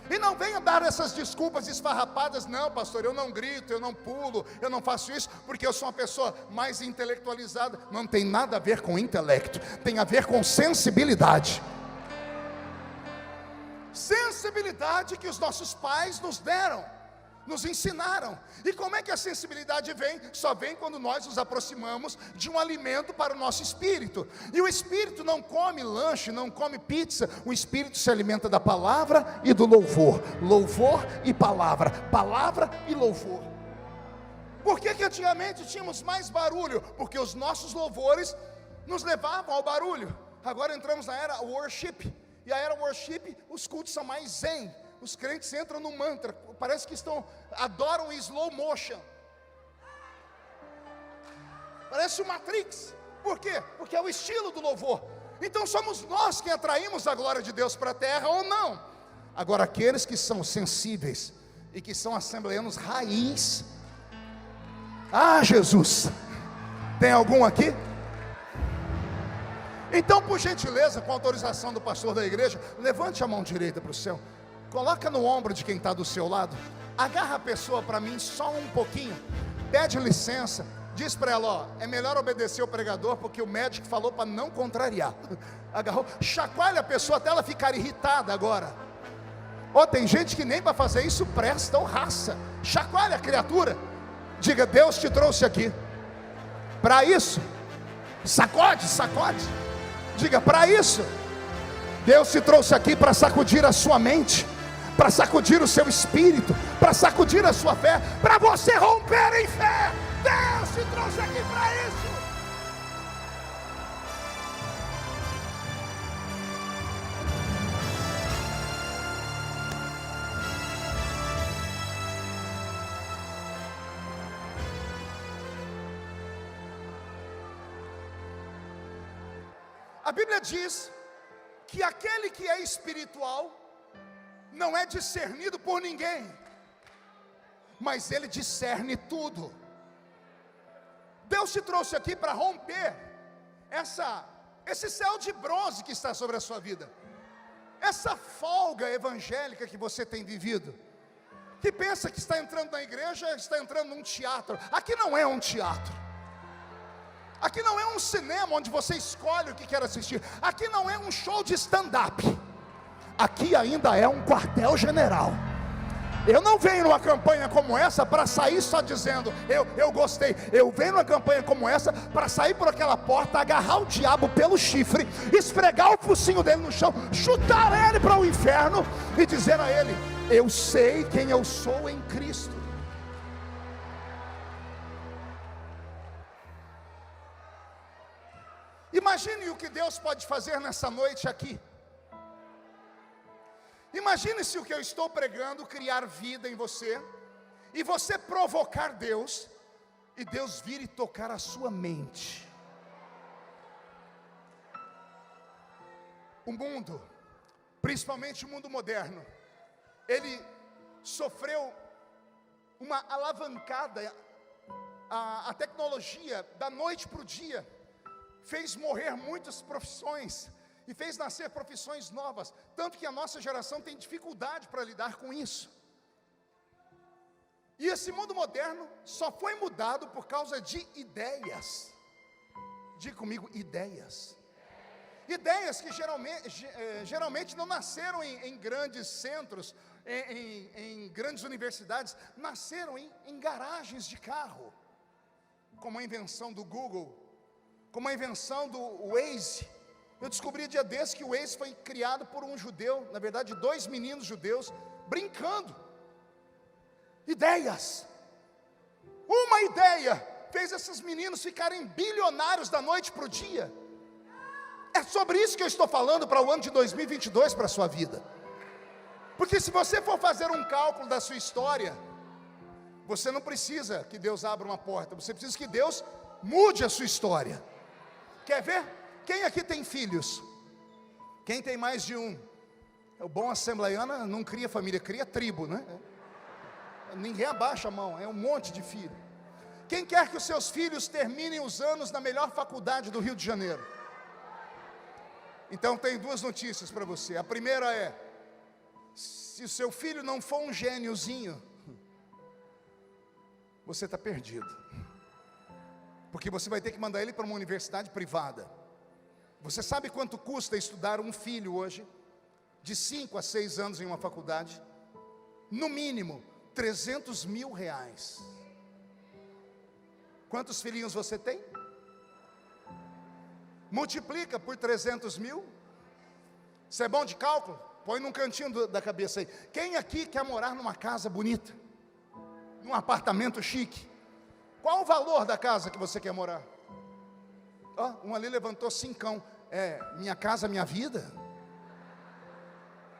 E não venha dar essas desculpas esfarrapadas: não, pastor, eu não grito, eu não pulo, eu não faço isso, porque eu sou uma pessoa mais intelectualizada. Não tem nada a ver com intelecto, tem a ver com sensibilidade. Sensibilidade que os nossos pais nos deram, nos ensinaram. E como é que a sensibilidade vem? Só vem quando nós nos aproximamos de um alimento para o nosso espírito. E o espírito não come lanche, não come pizza. O espírito se alimenta da palavra e do louvor. Louvor e palavra, palavra e louvor. Por que antigamente tínhamos mais barulho? Porque os nossos louvores nos levavam ao barulho. Agora entramos na era worship. E a era worship, os cultos são mais zen. Os crentes entram no mantra, parece que adoram em slow motion. Parece o Matrix. Por quê? Porque é o estilo do louvor. Então somos nós que atraímos a glória de Deus para a terra ou não. Agora, aqueles que são sensíveis e que são assembleanos raiz. Ah, Jesus, tem algum aqui? Então, por gentileza, com autorização do pastor da igreja, levante a mão direita para o céu. Coloca no ombro de quem está do seu lado. Agarra a pessoa para mim só um pouquinho. Pede licença. Diz para ela: ó, é melhor obedecer o pregador, porque o médico falou para não contrariar. Agarrou. Chacoalha a pessoa até ela ficar irritada agora. Ó, tem gente que nem para fazer isso presta ou raça. Chacoalha a criatura. Diga: Deus te trouxe aqui para isso. Sacode, sacode. Diga: para isso. Deus te trouxe aqui para sacudir a sua mente, para sacudir o seu espírito, para sacudir a sua fé, para você romper em fé. Deus te trouxe aqui para isso. A Bíblia diz que aquele que é espiritual não é discernido por ninguém, mas ele discerne tudo. Deus te trouxe aqui para romper esse céu de bronze que está sobre a sua vida, essa folga evangélica que você tem vivido, que pensa que está entrando na igreja, está entrando num teatro. Aqui não é um teatro. Aqui não é um cinema onde você escolhe o que quer assistir. Aqui não é um show de stand-up. Aqui ainda é um quartel-general. Eu não venho numa campanha como essa para sair só dizendo eu gostei. Eu venho numa campanha como essa para sair por aquela porta, agarrar o diabo pelo chifre, esfregar o focinho dele no chão, chutar ele para o inferno e dizer a ele: eu sei quem eu sou em Cristo. Imagine o que Deus pode fazer nessa noite aqui. Imagine se o que eu estou pregando criar vida em você, e você provocar Deus, e Deus vir e tocar a sua mente. O mundo, principalmente o mundo moderno, ele sofreu uma alavancada. A tecnologia, da noite para o dia, fez morrer muitas profissões e fez nascer profissões novas, tanto que a nossa geração tem dificuldade para lidar com isso. E esse mundo moderno só foi mudado por causa de ideias. Diga comigo: ideias. Ideias que geralmente não nasceram em grandes centros, em grandes universidades, nasceram em garagens de carro, como a invenção do Google, como a invenção do Waze. Eu descobri dia desse que o Waze foi criado por um judeu, na verdade 2 meninos judeus, brincando. Ideias. Uma ideia fez esses meninos ficarem bilionários da noite para o dia. É sobre isso que eu estou falando para o ano de 2022, para a sua vida. Porque se você for fazer um cálculo da sua história, você não precisa que Deus abra uma porta, você precisa que Deus mude a sua história. Quer ver? Quem aqui tem filhos? Quem tem mais de um? O bom assembleiano não cria família, cria tribo, né? Ninguém abaixa a mão, é um monte de filho. Quem quer que os seus filhos terminem os anos na melhor faculdade do Rio de Janeiro? Então tem duas notícias para você. A primeira é: se o seu filho não for um gêniozinho, você está perdido. Porque você vai ter que mandar ele para uma universidade privada. Você sabe quanto custa estudar um filho hoje? De 5 a 6 anos em uma faculdade? No mínimo, R$300 mil. Quantos filhinhos você tem? Multiplica por 300 mil. Você é bom de cálculo? Põe num cantinho da cabeça aí. Quem aqui quer morar numa casa bonita? Num apartamento chique? Qual o valor da casa que você quer morar? Um ali levantou 5. Minha casa, minha vida.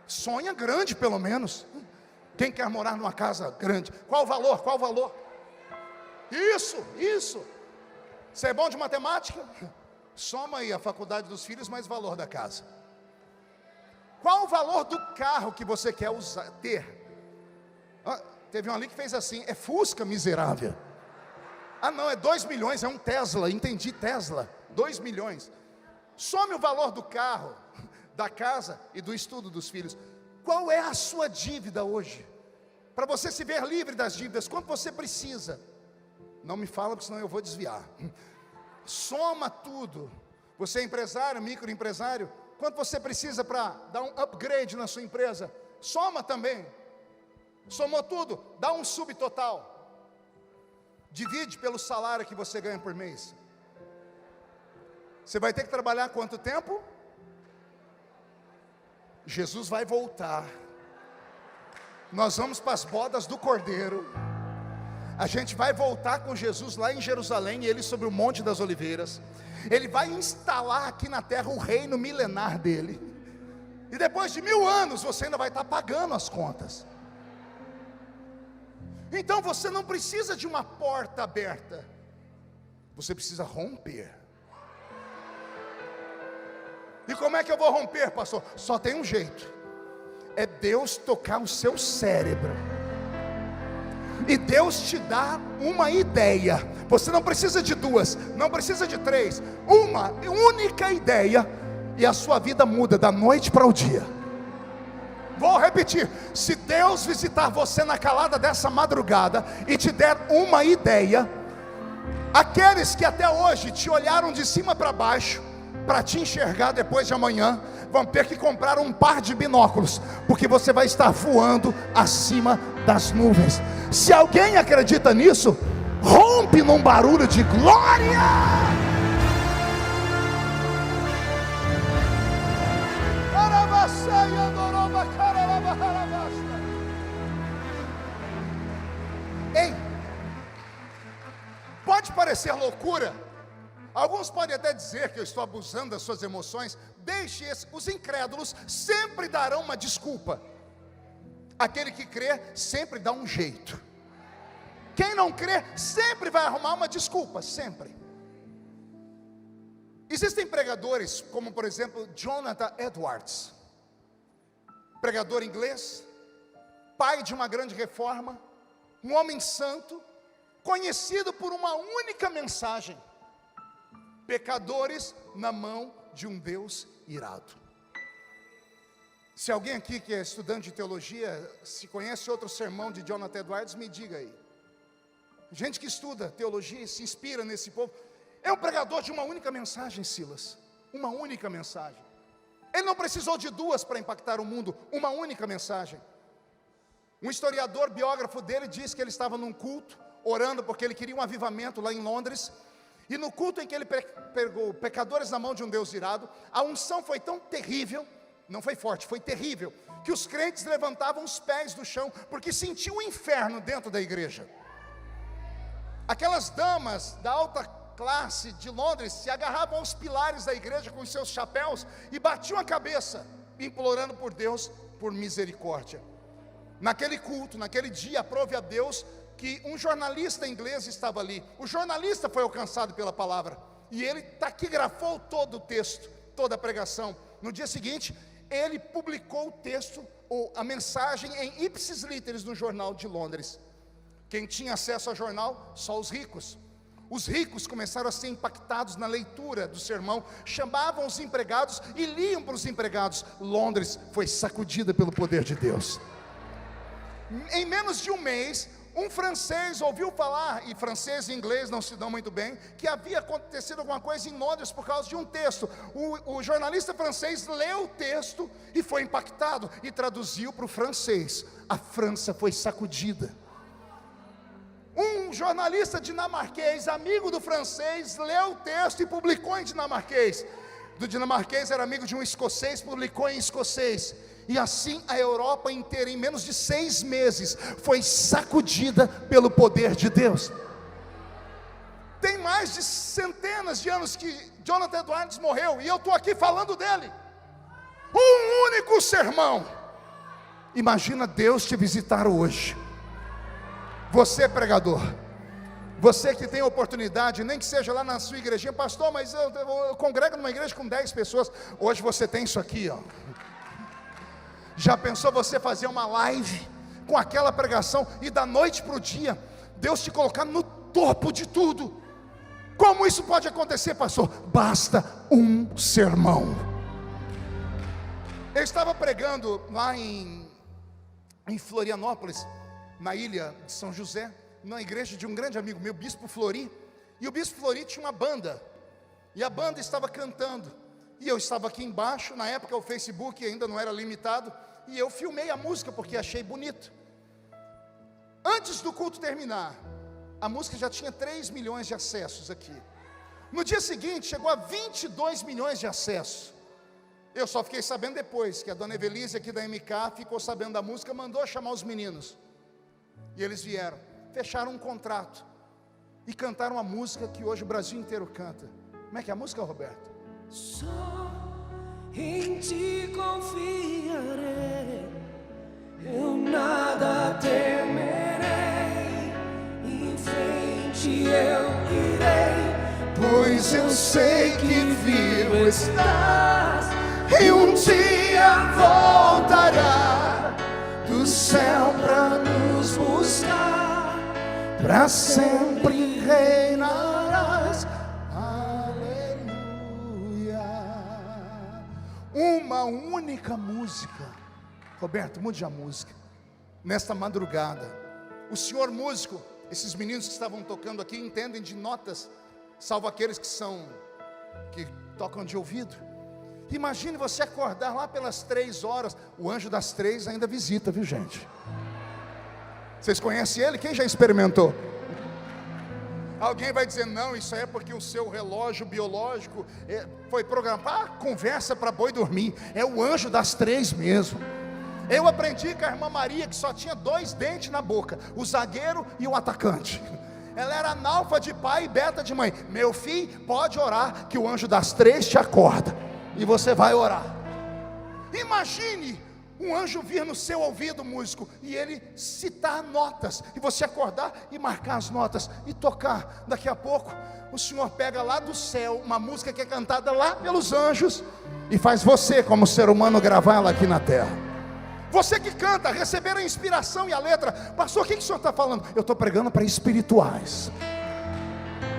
Sonha grande pelo menos. Quem quer morar numa casa grande? Qual o valor? Qual o valor? Isso. Você é bom de matemática? Soma aí a faculdade dos filhos mais o valor da casa. Qual o valor do carro que você quer ter? Teve um ali que fez assim: é Fusca, miserável. Não, é 2 milhões, é um Tesla, entendi, Tesla, 2 milhões. Some o valor do carro, da casa e do estudo dos filhos. Qual é a sua dívida hoje? Para você se ver livre das dívidas, quanto você precisa? Não me fala, porque senão eu vou desviar. Soma tudo. Você é empresário, microempresário, quanto você precisa para dar um upgrade na sua empresa? Soma também. Somou tudo, dá um subtotal. Divide pelo salário que você ganha por mês. Você vai ter que trabalhar quanto tempo? Jesus vai voltar. Nós vamos para as bodas do Cordeiro. A gente vai voltar com Jesus lá em Jerusalém, ele sobre o Monte das Oliveiras. Ele vai instalar aqui na terra o reino milenar dele. E depois de 1000 anos você ainda vai estar pagando as contas. Então você não precisa de uma porta aberta, você precisa romper. E como é que eu vou romper, pastor? Só tem um jeito: é Deus tocar o seu cérebro. E Deus te dá uma ideia. Você não precisa de 2, não precisa de 3, uma única ideia, e a sua vida muda da noite para o dia. Vou repetir: se Deus visitar você na calada dessa madrugada e te der uma ideia, aqueles que até hoje te olharam de cima para baixo para te enxergar depois de amanhã, vão ter que comprar um par de binóculos, porque você vai estar voando acima das nuvens. Se alguém acredita nisso, rompe num barulho de glória. Ei, pode parecer loucura. Alguns podem até dizer que eu estou abusando das suas emoções. Deixe os incrédulos sempre darão uma desculpa. Aquele que crê sempre dá um jeito. Quem não crê sempre vai arrumar uma desculpa, sempre. Existem pregadores como, por exemplo, Jonathan Edwards, pregador inglês, pai de uma grande reforma, um homem santo, conhecido por uma única mensagem: pecadores na mão de um Deus irado. Se alguém aqui que é estudante de teologia, se conhece outro sermão de Jonathan Edwards, me diga aí. Gente que estuda teologia e se inspira nesse povo. É um pregador de uma única mensagem, Silas. Uma única mensagem. Ele não precisou de 2 para impactar o mundo. Uma única mensagem. Um historiador, biógrafo dele, diz que ele estava num culto, orando porque ele queria um avivamento lá em Londres. E no culto em que ele pegou pecadores na mão de um Deus irado, a unção foi tão terrível, não foi forte, foi terrível, que os crentes levantavam os pés do chão, porque sentiam o inferno dentro da igreja. Aquelas damas da alta classe de Londres se agarravam aos pilares da igreja com os seus chapéus e batiam a cabeça, implorando por Deus por misericórdia. Naquele culto, naquele dia, aprove a Deus que um jornalista inglês estava ali. O jornalista foi alcançado pela palavra e ele taquigrafou todo o texto, toda a pregação. No dia seguinte, ele publicou o texto, ou a mensagem, em ipsis literis no jornal de Londres. Quem tinha acesso ao jornal? Só os ricos. Os ricos começaram a ser impactados na leitura do sermão, chamavam os empregados e liam para os empregados. Londres foi sacudida pelo poder de Deus. Em menos de um mês, um francês ouviu falar, e francês e inglês não se dão muito bem, que havia acontecido alguma coisa em Londres por causa de um texto. O jornalista francês leu o texto e foi impactado e traduziu para o francês. A França foi sacudida. Um jornalista dinamarquês, amigo do francês, leu o texto e publicou em dinamarquês. Do dinamarquês era amigo de um escocês, publicou em escocês. E assim a Europa inteira, em menos de 6 meses, foi sacudida pelo poder de Deus. Tem mais de centenas de anos que Jonathan Edwards morreu, e eu estou aqui falando dele. Um único sermão. Imagina Deus te visitar hoje. Você, pregador, você que tem a oportunidade, nem que seja lá na sua igrejinha, pastor, mas eu congrego numa igreja com 10 pessoas. Hoje você tem isso aqui, ó. Já pensou você fazer uma live com aquela pregação e da noite para o dia Deus te colocar no topo de tudo? Como isso pode acontecer, pastor? Basta um sermão. Eu estava pregando lá em Florianópolis, na ilha de São José, na igreja de um grande amigo meu, Bispo Flori. E o Bispo Flori tinha uma banda, e a banda estava cantando, e eu estava aqui embaixo. Na época o Facebook ainda não era limitado, e eu filmei a música porque achei bonito. Antes do culto terminar, a música já tinha 3 milhões de acessos aqui. No dia seguinte chegou a 22 milhões de acessos. Eu só fiquei sabendo depois, que a dona Evelise aqui da MK ficou sabendo da música, mandou chamar os meninos. E eles vieram, fecharam um contrato e cantaram a música que hoje o Brasil inteiro canta. Como é que é a música, Roberto? Só em ti confiarei, eu nada temerei, em frente eu irei, Pois eu sei que vivo estás, e um dia voltará do céu para nos buscar, para sempre reinarás. Aleluia. Uma única música. Roberto, mude a música. Nesta madrugada, o senhor músico, esses meninos que estavam tocando aqui entendem de notas, salvo aqueles que tocam de ouvido. Imagine você acordar lá pelas 3 horas. O anjo das 3 ainda visita, viu, gente? Vocês conhecem ele? Quem já experimentou? Alguém vai dizer, não, isso é porque o seu relógio biológico foi programado. Conversa para boi dormir. É o anjo das 3 mesmo. Eu aprendi com a irmã Maria, que só tinha 2 dentes na boca, o zagueiro e o atacante. Ela era analfa de pai e beta de mãe. Meu filho, pode orar que o anjo das 3 te acorda, e você vai orar. Imagine um anjo vir no seu ouvido, músico, e ele citar notas, e você acordar e marcar as notas e tocar. Daqui a pouco o Senhor pega lá do céu uma música que é cantada lá pelos anjos e faz você, como ser humano, gravá-la aqui na terra. Você que canta, receber a inspiração e a letra. Pastor, o que o senhor está falando? Eu estou pregando para espirituais.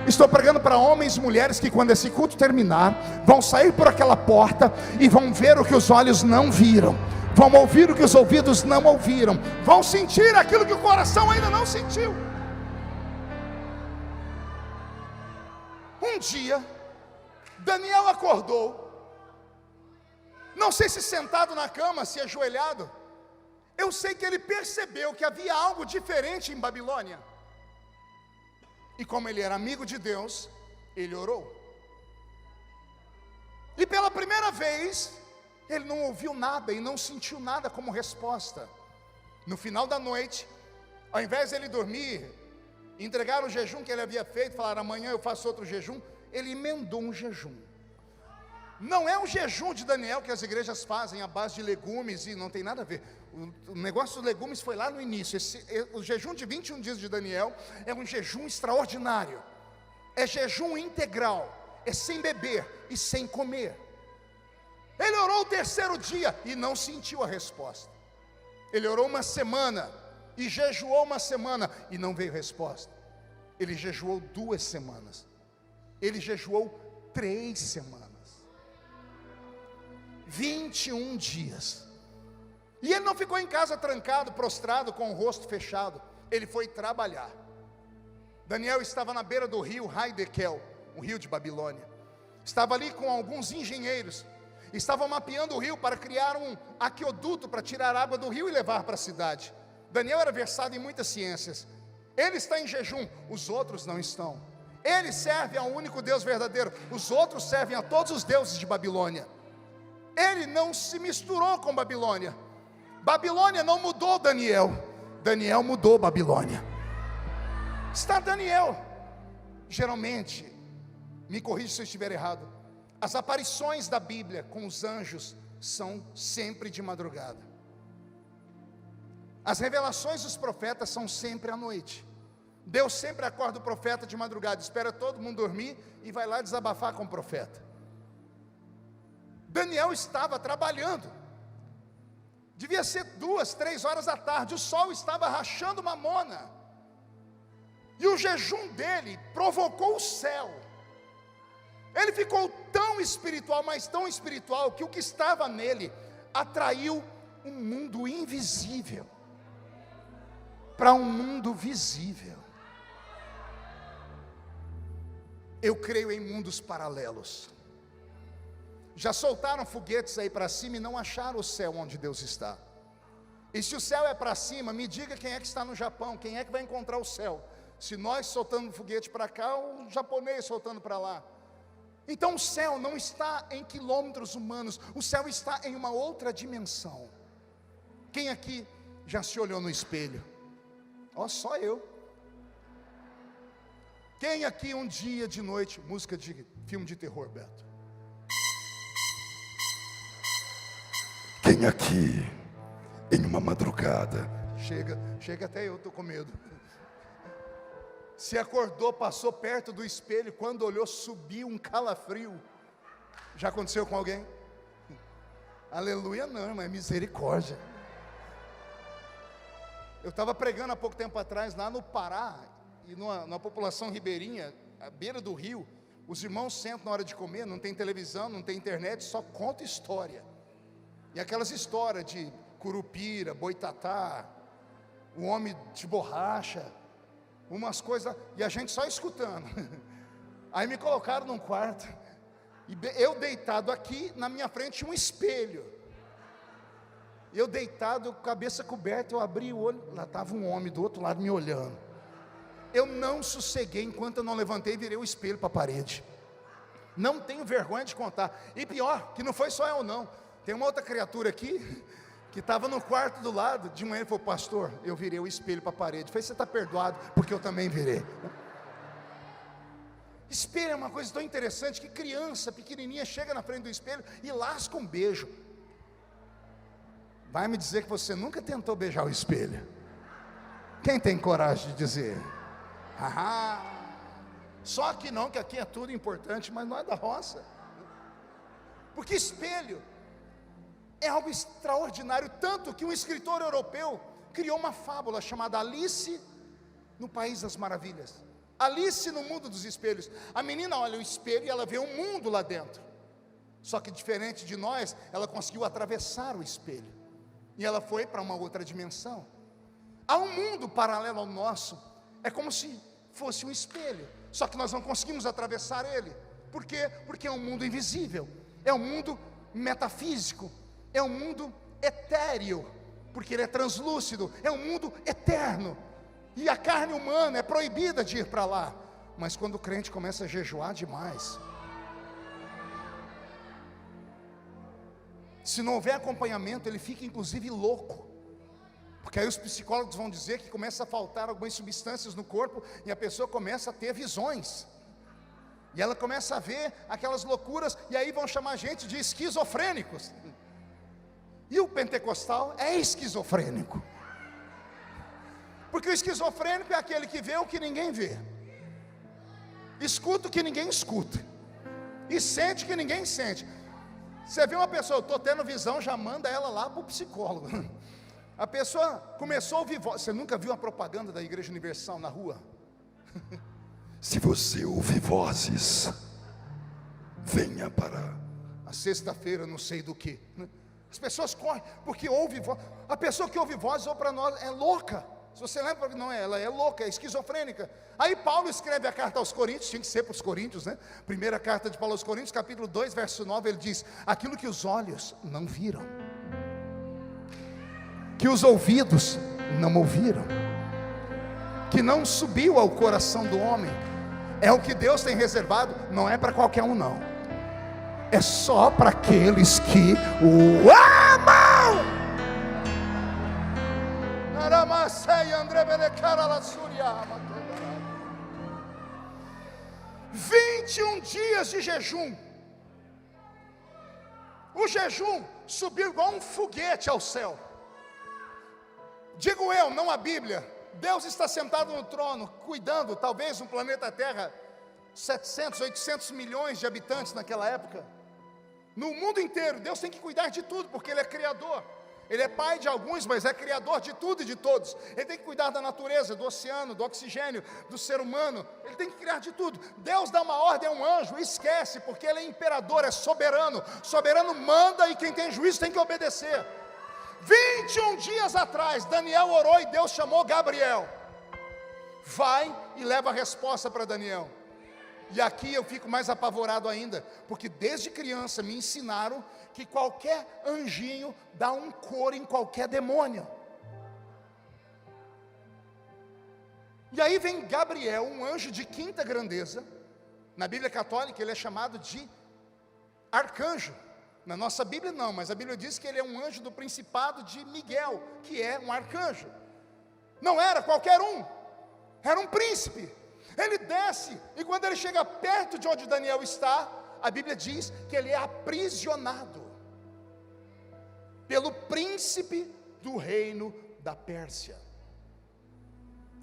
Estou pregando para homens e mulheres que, quando esse culto terminar, vão sair por aquela porta e vão ver o que os olhos não viram, vão ouvir o que os ouvidos não ouviram, vão sentir aquilo que o coração ainda não sentiu. Um dia, Daniel acordou, não sei se sentado na cama, se ajoelhado. Eu sei que ele percebeu que havia algo diferente em Babilônia. E como ele era amigo de Deus, ele orou. E pela primeira vez, ele não ouviu nada e não sentiu nada como resposta. No final da noite, ao invés de ele dormir Entregaram o jejum que ele havia feito, falaram: amanhã eu faço outro jejum. Ele emendou um jejum. Não é um jejum de Daniel que as igrejas fazem à base de legumes, e não tem nada a ver. O negócio dos legumes foi lá no início. O jejum de 21 dias de Daniel é um jejum extraordinário. É jejum integral, é sem beber e sem comer. Ele orou o terceiro dia e não sentiu a resposta. Ele orou uma semana e jejuou uma semana e não veio resposta. Ele jejuou 2 semanas. Ele jejuou 3 semanas. 21 dias. E ele não ficou em casa trancado, prostrado, com o rosto fechado. Ele foi trabalhar. Daniel estava na beira do rio Haidekel, um rio de Babilônia. Estava ali com alguns engenheiros. Estavam mapeando o rio para criar um aqueduto para tirar água do rio e levar para a cidade. Daniel era versado em muitas ciências. Ele está em jejum, os outros não estão. Ele serve ao único Deus verdadeiro, os outros servem a todos os deuses de Babilônia. Ele não se misturou com Babilônia. Babilônia não mudou Daniel. Daniel mudou Babilônia. Está Daniel. Geralmente, me corrija se eu estiver errado, as aparições da Bíblia com os anjos são sempre de madrugada. As revelações dos profetas são sempre à noite. Deus sempre acorda o profeta de madrugada, espera todo mundo dormir e vai lá desabafar com o profeta. Daniel estava trabalhando. Devia ser 2, 3 horas da tarde. O sol estava rachando mamona. E o jejum dele provocou o céu. Ele ficou tão espiritual, mas tão espiritual, que o que estava nele atraiu um mundo invisível para um mundo visível. Eu creio em mundos paralelos. Já soltaram foguetes aí para cima e não acharam o céu onde Deus está. E se o céu é para cima, me diga quem é que está no Japão, quem é que vai encontrar o céu? Se nós soltando foguete para cá, ou o japonês soltando para lá. Então o céu não está em quilômetros humanos, o céu está em uma outra dimensão. Quem aqui já se olhou no espelho? Ó, só eu. Quem aqui um dia de noite, música de filme de terror, Beto? Quem aqui, em uma madrugada, chega até eu, estou com medo, se acordou, passou perto do espelho, quando olhou, subiu um calafrio. Já aconteceu com alguém? Aleluia não, irmão, é misericórdia. Eu estava pregando há pouco tempo atrás, lá no Pará, e numa população ribeirinha, à beira do rio. Os irmãos sentam na hora de comer, não tem televisão, não tem internet, só conta história. E aquelas histórias de curupira, boitatá, o homem de borracha, umas coisas, e a gente só escutando. Aí me colocaram num quarto, e eu deitado aqui, na minha frente tinha um espelho. Eu deitado, cabeça coberta, eu abri o olho, lá estava um homem do outro lado me olhando. Eu não sosseguei enquanto eu não levantei e virei o espelho para a parede. Não tenho vergonha de contar. E pior, que não foi só eu não. Tem uma outra criatura aqui, que estava no quarto do lado. De manhã ele falou: pastor, eu virei o espelho para a parede. Eu falei: você está perdoado, porque eu também virei. Espelho é uma coisa tão interessante, que criança pequenininha chega na frente do espelho e lasca um beijo. Vai me dizer que você nunca tentou beijar o espelho? Quem tem coragem de dizer? Só que não, que aqui é tudo importante, mas não é da roça. Porque espelho é algo extraordinário, tanto que um escritor europeu criou uma fábula chamada Alice no País das Maravilhas. Alice no mundo dos espelhos. A menina olha o espelho e ela vê um mundo lá dentro. Só que diferente de nós, ela conseguiu atravessar o espelho. E ela foi para uma outra dimensão. Há um mundo paralelo ao nosso. É como se fosse um espelho. Só que nós não conseguimos atravessar ele. Por quê? Porque é um mundo invisível. É um mundo metafísico. É um mundo etéreo. Porque ele é translúcido. É um mundo eterno. E a carne humana é proibida de ir para lá. Mas quando o crente começa a jejuar demais, se não houver acompanhamento, ele fica inclusive louco. Porque aí os psicólogos vão dizer que começa a faltar algumas substâncias no corpo e a pessoa começa a ter visões. E ela começa a ver aquelas loucuras, e aí vão chamar a gente de esquizofrênicos. E o pentecostal é esquizofrênico. Porque o esquizofrênico é aquele que vê o que ninguém vê, escuta o que ninguém escuta, e sente o que ninguém sente. Você vê uma pessoa, eu estou tendo visão, já manda ela lá para o psicólogo. A pessoa começou a ouvir voz. Você nunca viu uma propaganda da Igreja Universal na rua? Se você ouvir vozes, venha para a sexta-feira, não sei do que. As pessoas correm, porque ouve voz. A pessoa que ouve vozes, ou para nós, é louca. Se você lembra, não é, ela é louca, é esquizofrênica. Aí Paulo escreve a carta aos Coríntios, tinha que ser para os Coríntios, né? Primeira carta de Paulo aos Coríntios, capítulo 2, verso 9, ele diz: aquilo que os olhos não viram, que os ouvidos não ouviram, que não subiu ao coração do homem, é o que Deus tem reservado. Não é para qualquer um, não, é só para aqueles que o amam. 21 dias de jejum. O jejum subiu igual um foguete ao céu. Digo eu, não a Bíblia. Deus está sentado no trono, cuidando, talvez no planeta Terra, 700, 800 milhões de habitantes naquela época. No mundo inteiro, Deus tem que cuidar de tudo, porque Ele é Criador. Ele é pai de alguns, mas é Criador de tudo e de todos. Ele tem que cuidar da natureza, do oceano, do oxigênio, do ser humano. Ele tem que criar de tudo. Deus dá uma ordem a um anjo, esquece, porque Ele é imperador, é soberano. Soberano manda e quem tem juízo tem que obedecer. 21 dias atrás, Daniel orou e Deus chamou Gabriel. Vai e leva a resposta para Daniel. E aqui eu fico mais apavorado ainda, porque desde criança me ensinaram que qualquer anjinho dá um coro em qualquer demônio. E aí vem Gabriel, um anjo de quinta grandeza. Na Bíblia Católica ele é chamado de arcanjo. Na nossa Bíblia não, mas a Bíblia diz que ele é um anjo do principado de Miguel, que é um arcanjo. Não era qualquer um, era um príncipe. Ele desce, e quando ele chega perto de onde Daniel está, a Bíblia diz que ele é aprisionado pelo príncipe do reino da Pérsia.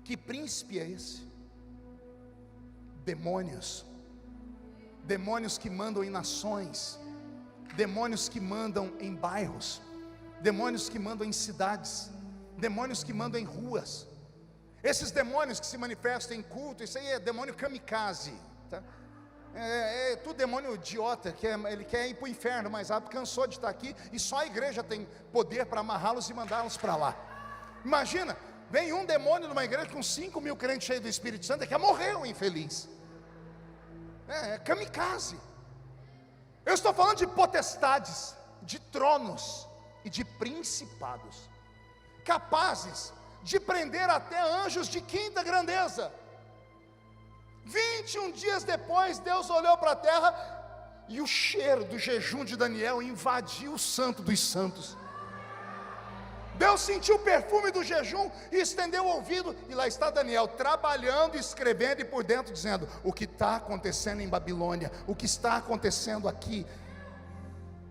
Que príncipe é esse? Demônios. Demônios que mandam em nações, demônios que mandam em bairros, demônios que mandam em cidades, demônios que mandam em ruas. Esses demônios que se manifestam em culto, isso aí é demônio kamikaze, tá? É tudo demônio idiota, ele quer ir para o inferno mais rápido, cansou de estar aqui, e só a igreja tem poder para amarrá-los e mandá-los para lá. Imagina, vem um demônio numa igreja com 5 mil crentes cheios do Espírito Santo, que morreu infeliz. É kamikaze. Eu estou falando de potestades, de tronos e de principados, capazes de prender até anjos de quinta grandeza. 21 dias depois, Deus olhou para a terra, e o cheiro do jejum de Daniel invadiu o santo dos santos. Deus sentiu o perfume do jejum e estendeu o ouvido, e lá está Daniel trabalhando, escrevendo, e por dentro dizendo: o que está acontecendo em Babilônia, o que está acontecendo aqui.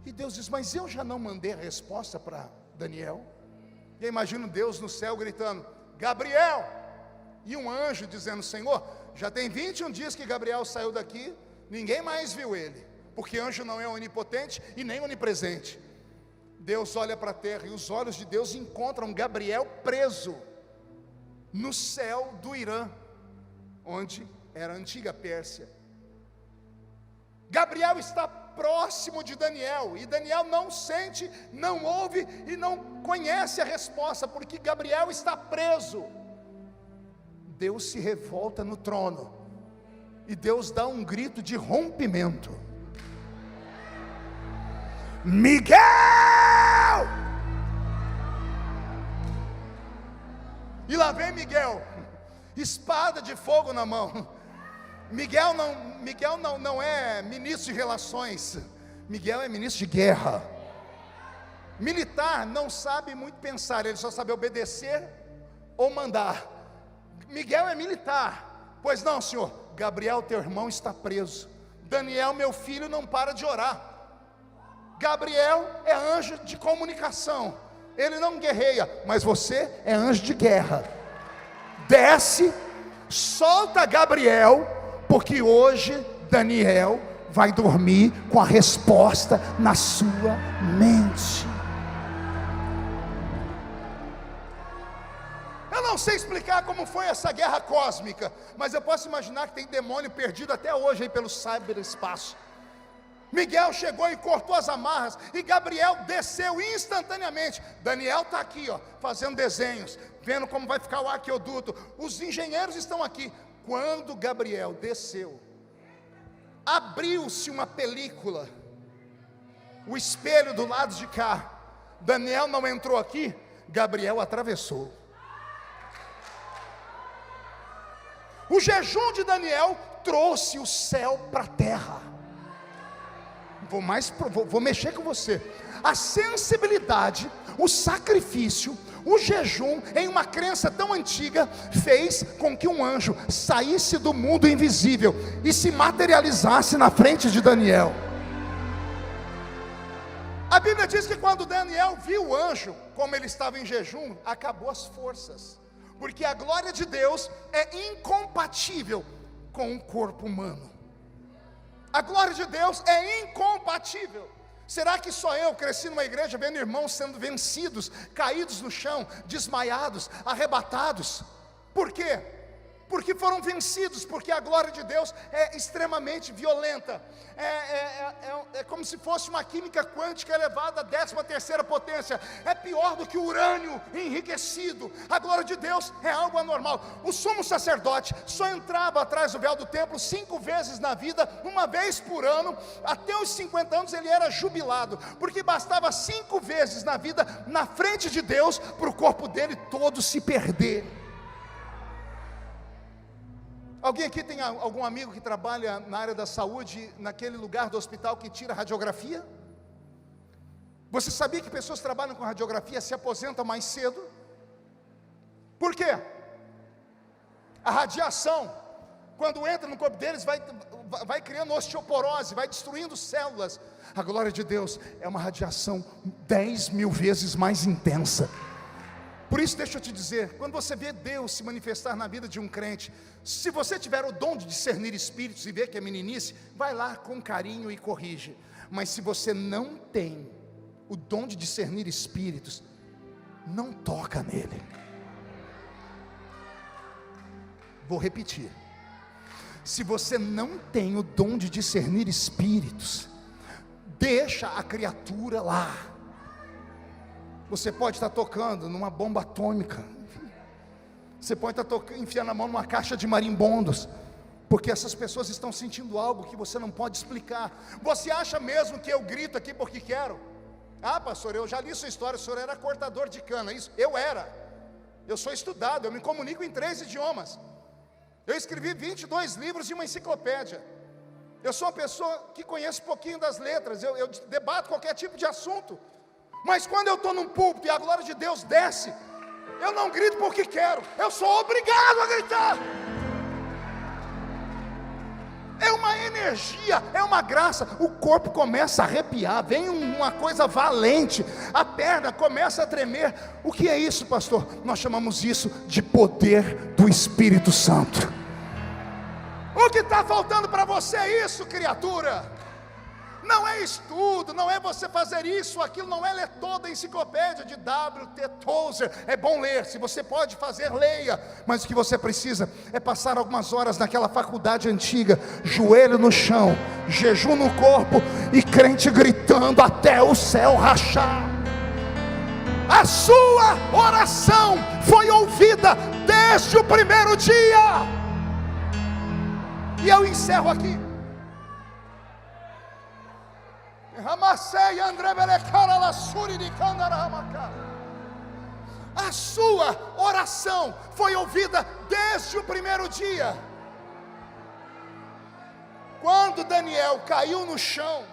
E Deus diz: mas eu já não mandei a resposta para Daniel? E eu imagino Deus no céu gritando: Gabriel! E um anjo dizendo: Senhor, já tem 21 dias que Gabriel saiu daqui, ninguém mais viu ele, porque anjo não é onipotente e nem onipresente. Deus olha para a terra, e os olhos de Deus encontram Gabriel preso no céu do Irã, onde era a antiga Pérsia. Gabriel está próximo de Daniel, e Daniel não sente, não ouve e não conhece a resposta, porque Gabriel está preso. Deus se revolta no trono, e Deus dá um grito de rompimento: Miguel! E lá vem Miguel, espada de fogo na mão. Miguel não é ministro de relações, Miguel é ministro de guerra. Militar não sabe muito pensar, ele só sabe obedecer ou mandar. Miguel é militar. Pois não, senhor. Gabriel, teu irmão, está preso. Daniel, meu filho, não para de orar. Gabriel é anjo de comunicação, ele não guerreia, mas você é anjo de guerra. Desce, solta Gabriel, porque hoje Daniel vai dormir com a resposta na sua mente. Eu não sei explicar como foi essa guerra cósmica, mas eu posso imaginar que tem demônio perdido até hoje aí pelo cyberespaço. Miguel chegou e cortou as amarras, e Gabriel desceu instantaneamente. Daniel está aqui, ó, fazendo desenhos, vendo como vai ficar o aqueduto. Os engenheiros estão aqui. Quando Gabriel desceu, abriu-se uma película, o espelho do lado de cá. Daniel não entrou aqui, Gabriel atravessou. O jejum de Daniel trouxe o céu para a terra. Vou mexer com você. A sensibilidade, o sacrifício, o jejum, em uma crença tão antiga, fez com que um anjo saísse do mundo invisível e se materializasse na frente de Daniel. A Bíblia diz que quando Daniel viu o anjo, como ele estava em jejum, acabou as forças, porque a glória de Deus é incompatível com o corpo humano. A glória de Deus é incompatível. Será que só eu cresci numa igreja vendo irmãos sendo vencidos, caídos no chão, desmaiados, arrebatados? Por quê? Porque foram vencidos, porque a glória de Deus é extremamente violenta. É como se fosse uma química quântica elevada à 13ª potência. É pior do que o urânio enriquecido. A glória de Deus é algo anormal. O sumo sacerdote só entrava atrás do véu do templo 5 vezes na vida, uma vez por ano. Até os 50 anos ele era jubilado, porque bastava 5 vezes na vida, na frente de Deus, para o corpo dele todo se perder. Alguém aqui tem algum amigo que trabalha na área da saúde, naquele lugar do hospital que tira radiografia? Você sabia que pessoas que trabalham com radiografia se aposentam mais cedo? Por quê? A radiação, quando entra no corpo deles, vai criando osteoporose, vai destruindo células. A glória de Deus é uma radiação 10.000 vezes mais intensa. Por isso, deixa eu te dizer, quando você vê Deus se manifestar na vida de um crente, se você tiver o dom de discernir espíritos e ver que é meninice, vai lá com carinho e corrige. Mas se você não tem o dom de discernir espíritos, não toca nele. Vou repetir. Se você não tem o dom de discernir espíritos, deixa a criatura lá. Você pode estar tocando numa bomba atômica, você pode estar enfiando a mão numa caixa de marimbondos, porque essas pessoas estão sentindo algo que você não pode explicar. Você acha mesmo que eu grito aqui porque quero? Ah, pastor, eu já li sua história, o senhor era cortador de cana. Isso, eu sou estudado, eu me comunico em 3 idiomas, eu escrevi 22 livros e uma enciclopédia. Eu sou uma pessoa que conhece um pouquinho das letras, eu debato qualquer tipo de assunto. Mas quando eu estou num púlpito e a glória de Deus desce, eu não grito porque quero, eu sou obrigado a gritar. É uma energia, é uma graça. O corpo começa a arrepiar, vem uma coisa valente, a perna começa a tremer. O que é isso, pastor? Nós chamamos isso de poder do Espírito Santo. O que está faltando para você é isso, criatura. Não é estudo, não é você fazer isso, aquilo, não é ler toda a enciclopédia de W.T. Tozer. É bom ler, se você pode fazer, leia. Mas o que você precisa é passar algumas horas naquela faculdade antiga, joelho no chão, jejum no corpo e crente gritando até o céu rachar. A sua oração foi ouvida desde o primeiro dia. E eu encerro aqui. A sua oração foi ouvida desde o primeiro dia. Quando Daniel caiu no chão,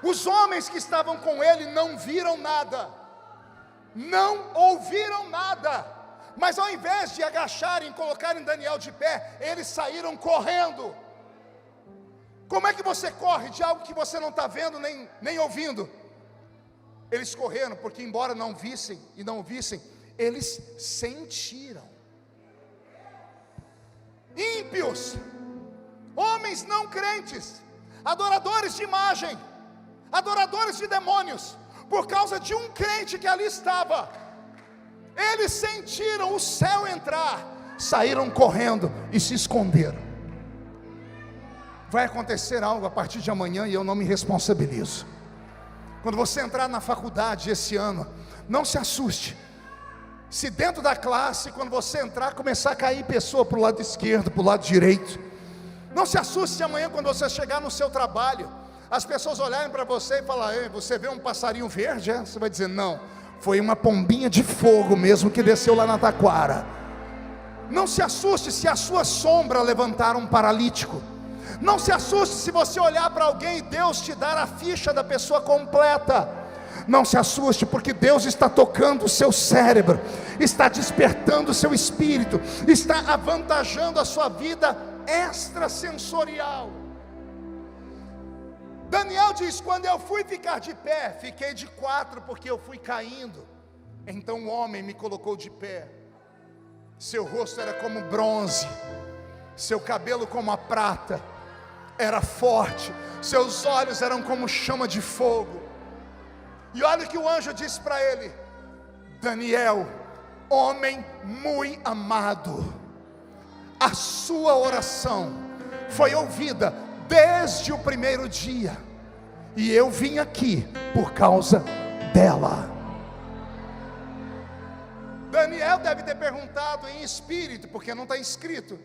Os homens que estavam com ele não viram nada, não ouviram nada, mas ao invés de agacharem e colocarem Daniel de pé, eles saíram correndo. Como é que você corre de algo que você não está vendo nem ouvindo? Eles correram porque, embora não vissem e não ouvissem, eles sentiram. Ímpios, homens não crentes, adoradores de imagem, adoradores de demônios, por causa de um crente que ali estava, eles sentiram o céu entrar, saíram correndo e se esconderam. Vai acontecer algo a partir de amanhã e eu não me responsabilizo. Quando você entrar na faculdade esse ano, não se assuste se dentro da classe, quando você entrar, começar a cair pessoa para o lado esquerdo, para o lado direito. Não se assuste se amanhã, quando você chegar no seu trabalho, as pessoas olharem para você e falarem: você vê um passarinho verde? É? Você vai dizer: não, foi uma pombinha de fogo mesmo que desceu lá na taquara. Não se assuste se a sua sombra levantar um paralítico. Não se assuste se você olhar para alguém e Deus te dar a ficha da pessoa completa. Não se assuste, porque Deus está tocando o seu cérebro, está despertando o seu espírito, está avantajando a sua vida extrasensorial. Daniel diz: quando eu fui ficar de pé, fiquei de quatro, porque eu fui caindo. Então o homem me colocou de pé. Seu rosto era como bronze, seu cabelo como a prata, era forte, seus olhos eram como chama de fogo. E olha o que o anjo disse para ele: Daniel, homem muito amado, a sua oração foi ouvida desde o primeiro dia, e eu vim aqui por causa dela. Daniel deve ter perguntado em espírito, porque não está escrito: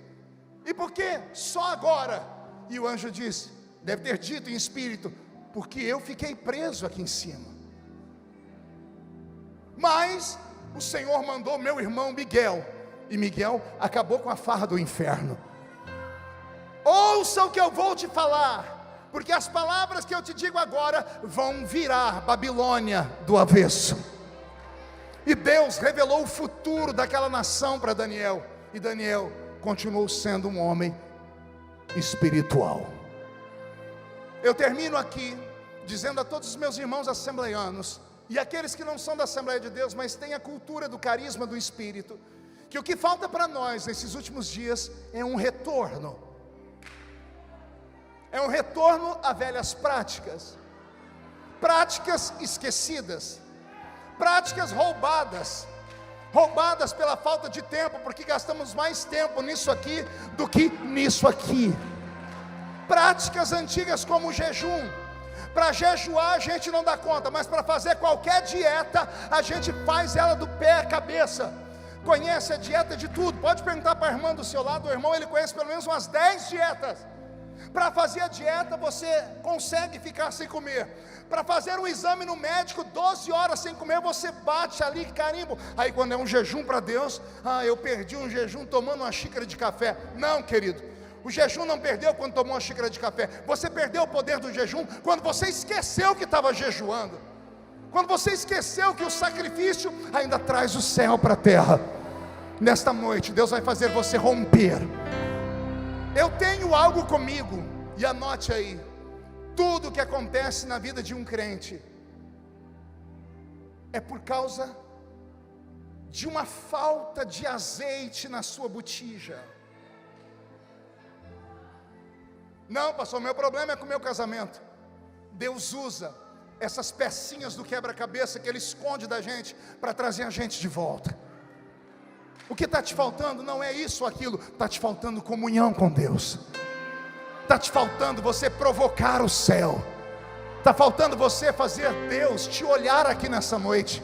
e por que só agora? E o anjo disse, deve ter dito em espírito: porque eu fiquei preso aqui em cima. Mas o Senhor mandou meu irmão Miguel, e Miguel acabou com a farra do inferno. Ouça o que eu vou te falar, porque as palavras que eu te digo agora vão virar Babilônia do avesso. E Deus revelou o futuro daquela nação para Daniel, e Daniel continuou sendo um homem espiritual. Eu termino aqui dizendo a todos os meus irmãos assembleianos e aqueles que não são da Assembleia de Deus, mas têm a cultura do carisma do Espírito, que o que falta para nós nesses últimos dias é um retorno. É um retorno a velhas práticas, práticas esquecidas, práticas roubadas pela falta de tempo, porque gastamos mais tempo nisso aqui do que nisso aqui. Práticas antigas como o jejum. Para jejuar a gente não dá conta, mas para fazer qualquer dieta, a gente faz ela do pé à cabeça. Conhece a dieta de tudo. Pode perguntar para a irmã do seu lado, o irmão, ele conhece pelo menos umas 10 dietas. Para fazer a dieta, você consegue ficar sem comer. Para fazer um exame no médico, 12 horas sem comer, você bate ali, carimbo. Aí quando é um jejum para Deus, eu perdi um jejum tomando uma xícara de café. Não, querido, o jejum não perdeu quando tomou uma xícara de café. Você perdeu o poder do jejum quando você esqueceu que estava jejuando. Quando você esqueceu que o sacrifício ainda traz o céu para a terra. Nesta noite, Deus vai fazer você romper. Eu tenho algo comigo, e anote aí: tudo que acontece na vida de um crente é por causa de uma falta de azeite na sua botija. Não, pastor, meu problema é com o meu casamento. Deus usa essas pecinhas do quebra-cabeça que Ele esconde da gente, para trazer a gente de volta. O que está te faltando não é isso ou aquilo, está te faltando comunhão com Deus, está te faltando você provocar o céu, está faltando você fazer Deus te olhar aqui nessa noite.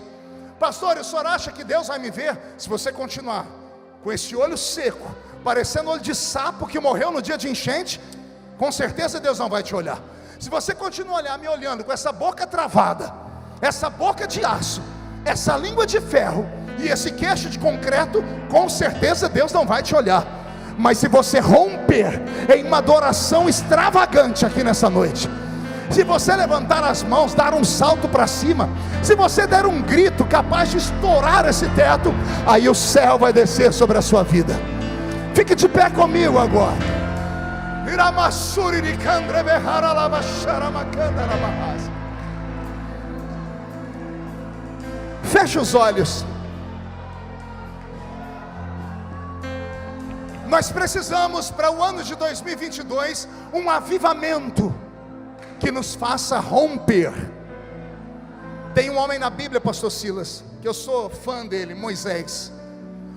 Pastor, o senhor acha que Deus vai me ver? Se você continuar com esse olho seco, parecendo olho de sapo que morreu no dia de enchente, com certeza Deus não vai te olhar. Se você continuar me olhando com essa boca travada, essa boca de aço, essa língua de ferro e esse queixo de concreto, com certeza Deus não vai te olhar. Mas se você romper em uma adoração extravagante aqui nessa noite, Se você levantar as mãos, dar um salto para cima, se você der um grito capaz de estourar esse teto, aí o céu vai descer sobre a sua vida. Fique de pé comigo agora. Feche os olhos. Nós precisamos, para o ano de 2022, um avivamento que nos faça romper. Tem um homem na Bíblia, pastor Silas, que eu sou fã dele, Moisés.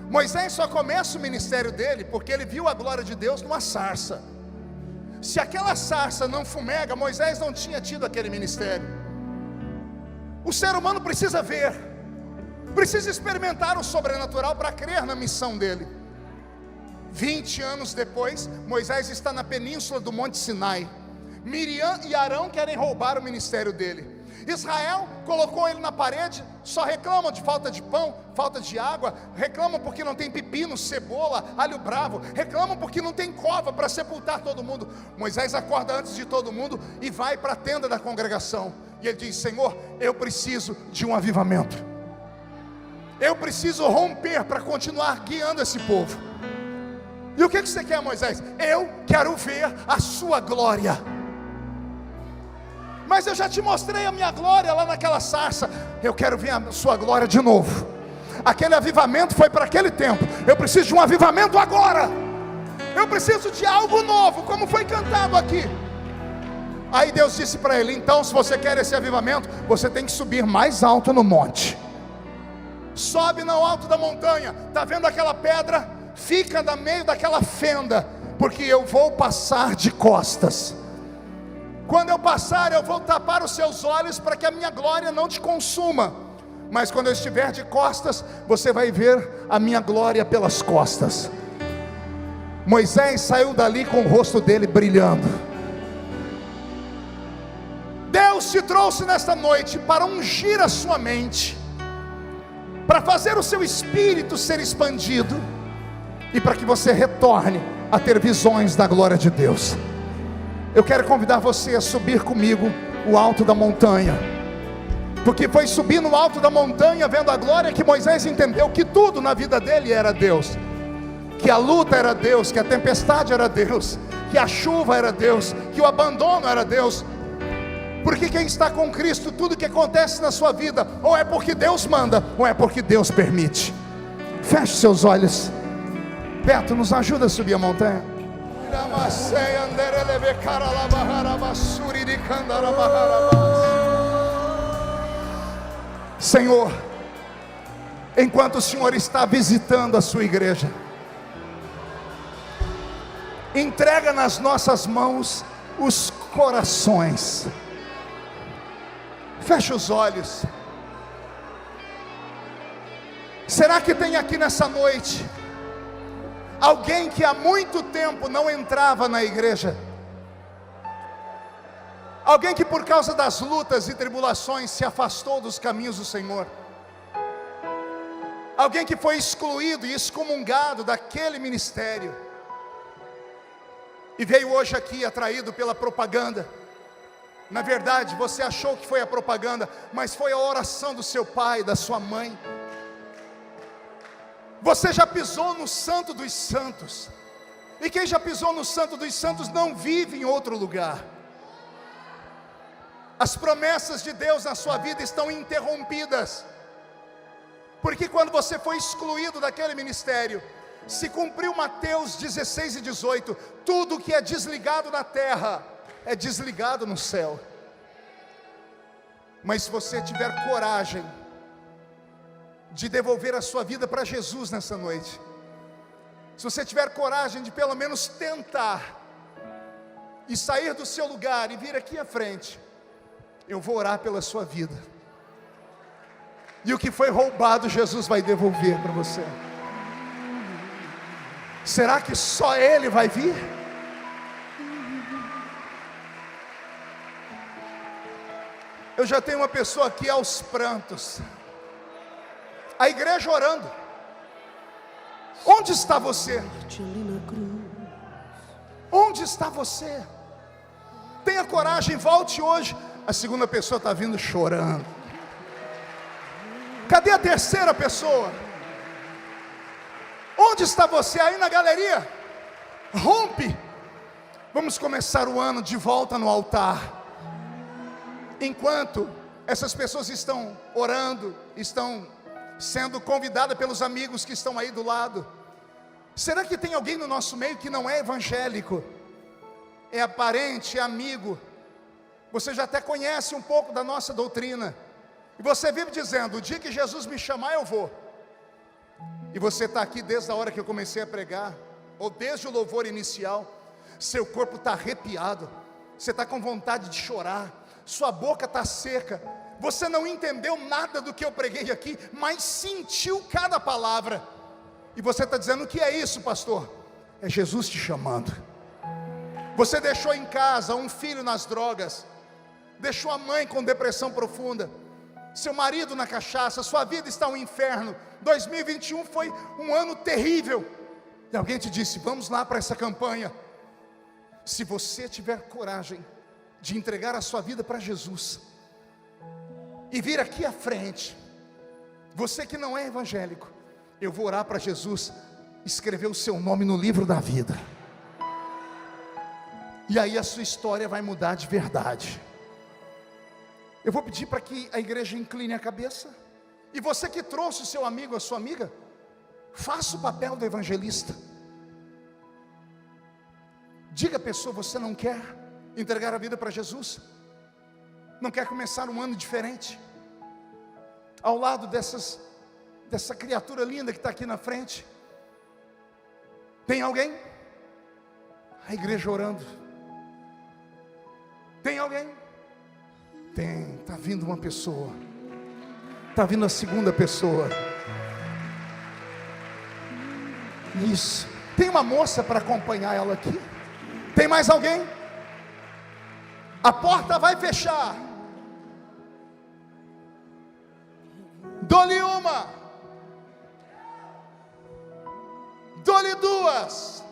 Moisés só começa o ministério dele porque ele viu a glória de Deus numa sarça. Se aquela sarça não fumega, Moisés não tinha tido aquele ministério. O ser humano precisa ver, precisa experimentar o sobrenatural para crer na missão dele. 20 anos depois, Moisés está na península do Monte Sinai. Miriam e Arão querem roubar o ministério dele. Israel colocou ele na parede, só reclamam de falta de pão, falta de água, reclamam porque não tem pepino, cebola, alho bravo, reclamam porque não tem cova para sepultar todo mundo. Moisés acorda antes de todo mundo e vai para a tenda da congregação, e ele diz: Senhor, eu preciso de um avivamento, eu preciso romper para continuar guiando esse povo. E o que você quer, Moisés? Eu quero ver a sua glória. Mas eu já te mostrei a minha glória lá naquela sarça. Eu quero ver a sua glória de novo. Aquele avivamento foi para aquele tempo. Eu preciso de um avivamento agora. Eu preciso de algo novo, como foi cantado aqui. Aí Deus disse para ele: então, se você quer esse avivamento, você tem que subir mais alto no monte. Sobe no alto da montanha. Está vendo aquela pedra? Fica no meio daquela fenda, porque eu vou passar de costas. Quando eu passar, eu vou tapar os seus olhos para que a minha glória não te consuma. Mas quando eu estiver de costas, você vai ver a minha glória pelas costas. Moisés saiu dali com o rosto dele brilhando. Deus te trouxe nesta noite para ungir a sua mente, para fazer o seu espírito ser expandido, e para que você retorne a ter visões da glória de Deus. Eu quero convidar você a subir comigo o alto da montanha, porque foi subir no alto da montanha, vendo a glória, que Moisés entendeu que tudo na vida dele era Deus, que a luta era Deus, que a tempestade era Deus, que a chuva era Deus, que o abandono era Deus. Porque quem está com Cristo, tudo que acontece na sua vida, ou é porque Deus manda, ou é porque Deus permite. Feche seus olhos. Beto, nos ajuda a subir a montanha. Senhor, enquanto o Senhor está visitando a sua igreja, entrega nas nossas mãos os corações. Feche os olhos. Será que tem aqui nessa noite alguém que há muito tempo não entrava na igreja? Alguém que por causa das lutas e tribulações se afastou dos caminhos do Senhor? Alguém que foi excluído e excomungado daquele ministério, e veio hoje aqui atraído pela propaganda. Na verdade, você achou que foi a propaganda, mas foi a oração do seu pai, da sua mãe. Você já pisou no Santo dos Santos, e quem já pisou no Santo dos Santos não vive em outro lugar. As promessas de Deus na sua vida estão interrompidas, porque quando você foi excluído daquele ministério, se cumpriu Mateus 16 e 18, tudo que é desligado na terra é desligado no céu. Mas se você tiver coragem de devolver a sua vida para Jesus nessa noite, se você tiver coragem de pelo menos tentar, e sair do seu lugar e vir aqui à frente, eu vou orar pela sua vida, e o que foi roubado Jesus vai devolver para você. Será que só Ele vai vir? Eu já tenho uma pessoa aqui aos prantos, a igreja orando. Onde está você? Onde está você? Tenha coragem, volte hoje. A segunda pessoa está vindo chorando. Cadê a terceira pessoa? Onde está você? Aí na galeria? Rompe. Vamos começar o ano de volta no altar. Enquanto essas pessoas estão orando, estão sendo convidadas pelos amigos que estão aí do lado, será que tem alguém no nosso meio que não é evangélico? É parente, é amigo, você já até conhece um pouco da nossa doutrina, e você vive dizendo: o dia que Jesus me chamar eu vou. E você está aqui desde a hora que eu comecei a pregar, ou desde o louvor inicial. Seu corpo está arrepiado, você está com vontade de chorar, sua boca está seca, você não entendeu nada do que eu preguei aqui, mas sentiu cada palavra. E você está dizendo: o que é isso, pastor? É Jesus te chamando. Você deixou em casa um filho nas drogas, deixou a mãe com depressão profunda, seu marido na cachaça, sua vida está um inferno. 2021 foi um ano terrível, e alguém te disse: vamos lá para essa campanha. Se você tiver coragem de entregar a sua vida para Jesus, e vir aqui à frente, você que não é evangélico, eu vou orar para Jesus escrever o seu nome no livro da vida, e aí a sua história vai mudar de verdade. Eu vou pedir para que a igreja incline a cabeça, e você que trouxe o seu amigo, a sua amiga, faça o papel do evangelista. Diga à pessoa: você não quer entregar a vida para Jesus? Não quer começar um ano diferente? Ao lado dessa criatura linda que está aqui na frente, tem alguém? A igreja orando. Tem alguém? Tem, está vindo uma pessoa. Está vindo a segunda pessoa. Isso. Tem uma moça para acompanhar ela aqui? Tem mais alguém? A porta vai fechar. Dou-lhe uma, dou-lhe duas.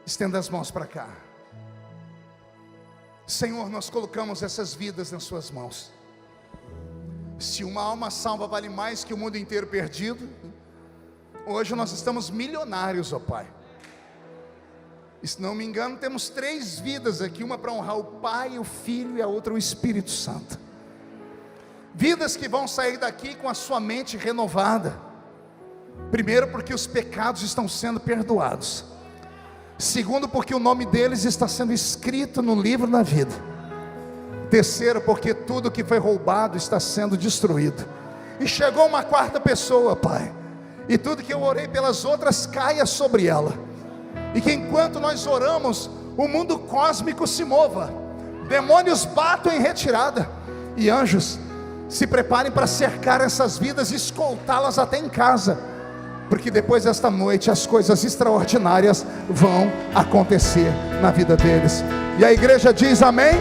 Estenda as mãos para cá. Senhor, nós colocamos essas vidas nas suas mãos. Se uma alma salva vale mais que o mundo inteiro perdido, hoje nós estamos milionários, ó Pai. E se não me engano, temos 3 vidas aqui, uma para honrar o Pai, o Filho e a outra o Espírito Santo. Vidas que vão sair daqui com a sua mente renovada. Primeiro, porque os pecados estão sendo perdoados. Segundo, porque o nome deles está sendo escrito no livro da vida. Terceiro, porque tudo que foi roubado está sendo destruído. E chegou uma quarta pessoa, Pai, e tudo que eu orei pelas outras caia sobre ela. E que enquanto nós oramos, o mundo cósmico se mova, demônios batam em retirada, e anjos se preparem para cercar essas vidas e escoltá-las até em casa, porque depois desta noite as coisas extraordinárias vão acontecer na vida deles. E a igreja diz amém.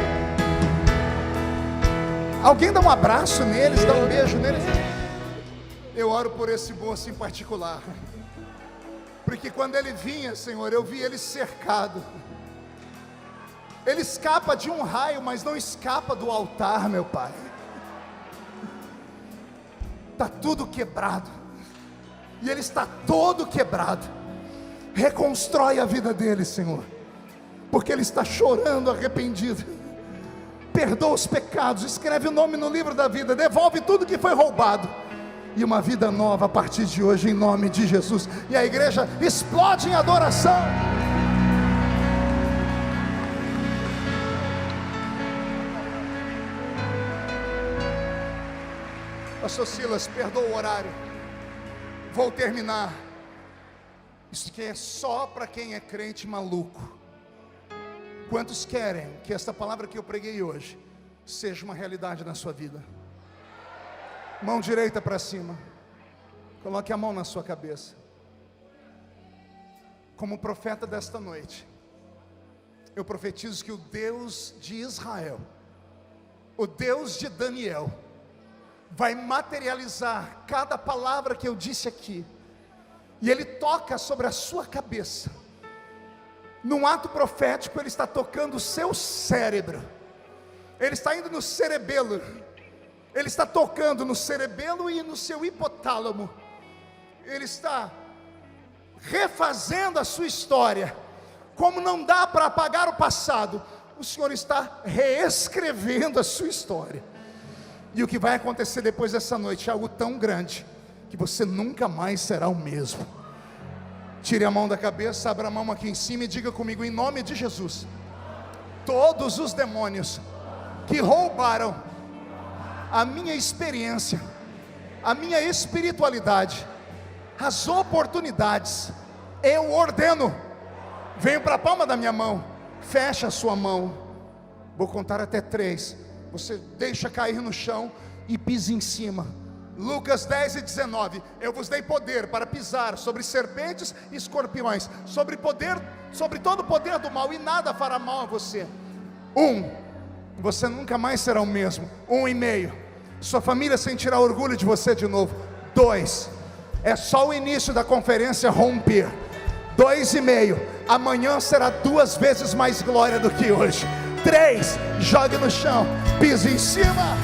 Alguém dá um abraço neles, dá um beijo neles. Eu oro por esse moço em particular, porque quando ele vinha, Senhor, eu vi ele cercado. Ele escapa de um raio, mas não escapa do altar, meu Pai. Está tudo quebrado, e ele está todo quebrado. Reconstrói a vida dele, Senhor, porque ele está chorando, arrependido. Perdoa os pecados, escreve o nome no livro da vida, devolve tudo que foi roubado, e uma vida nova a partir de hoje, em nome de Jesus. E a igreja explode em adoração. Pastor Silas, perdoa o horário, vou terminar. Isso aqui é só para quem é crente maluco. Quantos querem que esta palavra que eu preguei hoje seja uma realidade na sua vida? Mão direita para cima, coloque a mão na sua cabeça. Como profeta desta noite, eu profetizo que o Deus de Israel, o Deus de Daniel, vai materializar cada palavra que eu disse aqui, e Ele toca sobre a sua cabeça, Num ato profético, Ele está tocando o seu cérebro. Ele está indo no cerebelo. Ele está tocando no cerebelo e no seu hipotálamo. Ele está refazendo a sua história. Como não dá para apagar o passado, o Senhor está reescrevendo a sua história. E o que vai acontecer depois dessa noite é algo tão grande, que você nunca mais será o mesmo. Tire a mão da cabeça, abra a mão aqui em cima e diga comigo, em nome de Jesus: todos os demônios que roubaram a minha experiência, a minha espiritualidade, as oportunidades, eu ordeno. Venho para a palma da minha mão, fecha a sua mão. Vou contar até 3. Você deixa cair no chão e pisa em cima. Lucas 10:19. Eu vos dei poder para pisar sobre serpentes e escorpiões, sobre todo o poder do mal, e nada fará mal a você. 1. Você nunca mais será o mesmo. 1,5. Sua família sentirá orgulho de você de novo. 2. É só o início da conferência romper. 2,5. Amanhã será 2 vezes mais glória do que hoje. 3. Jogue no chão, pise em cima.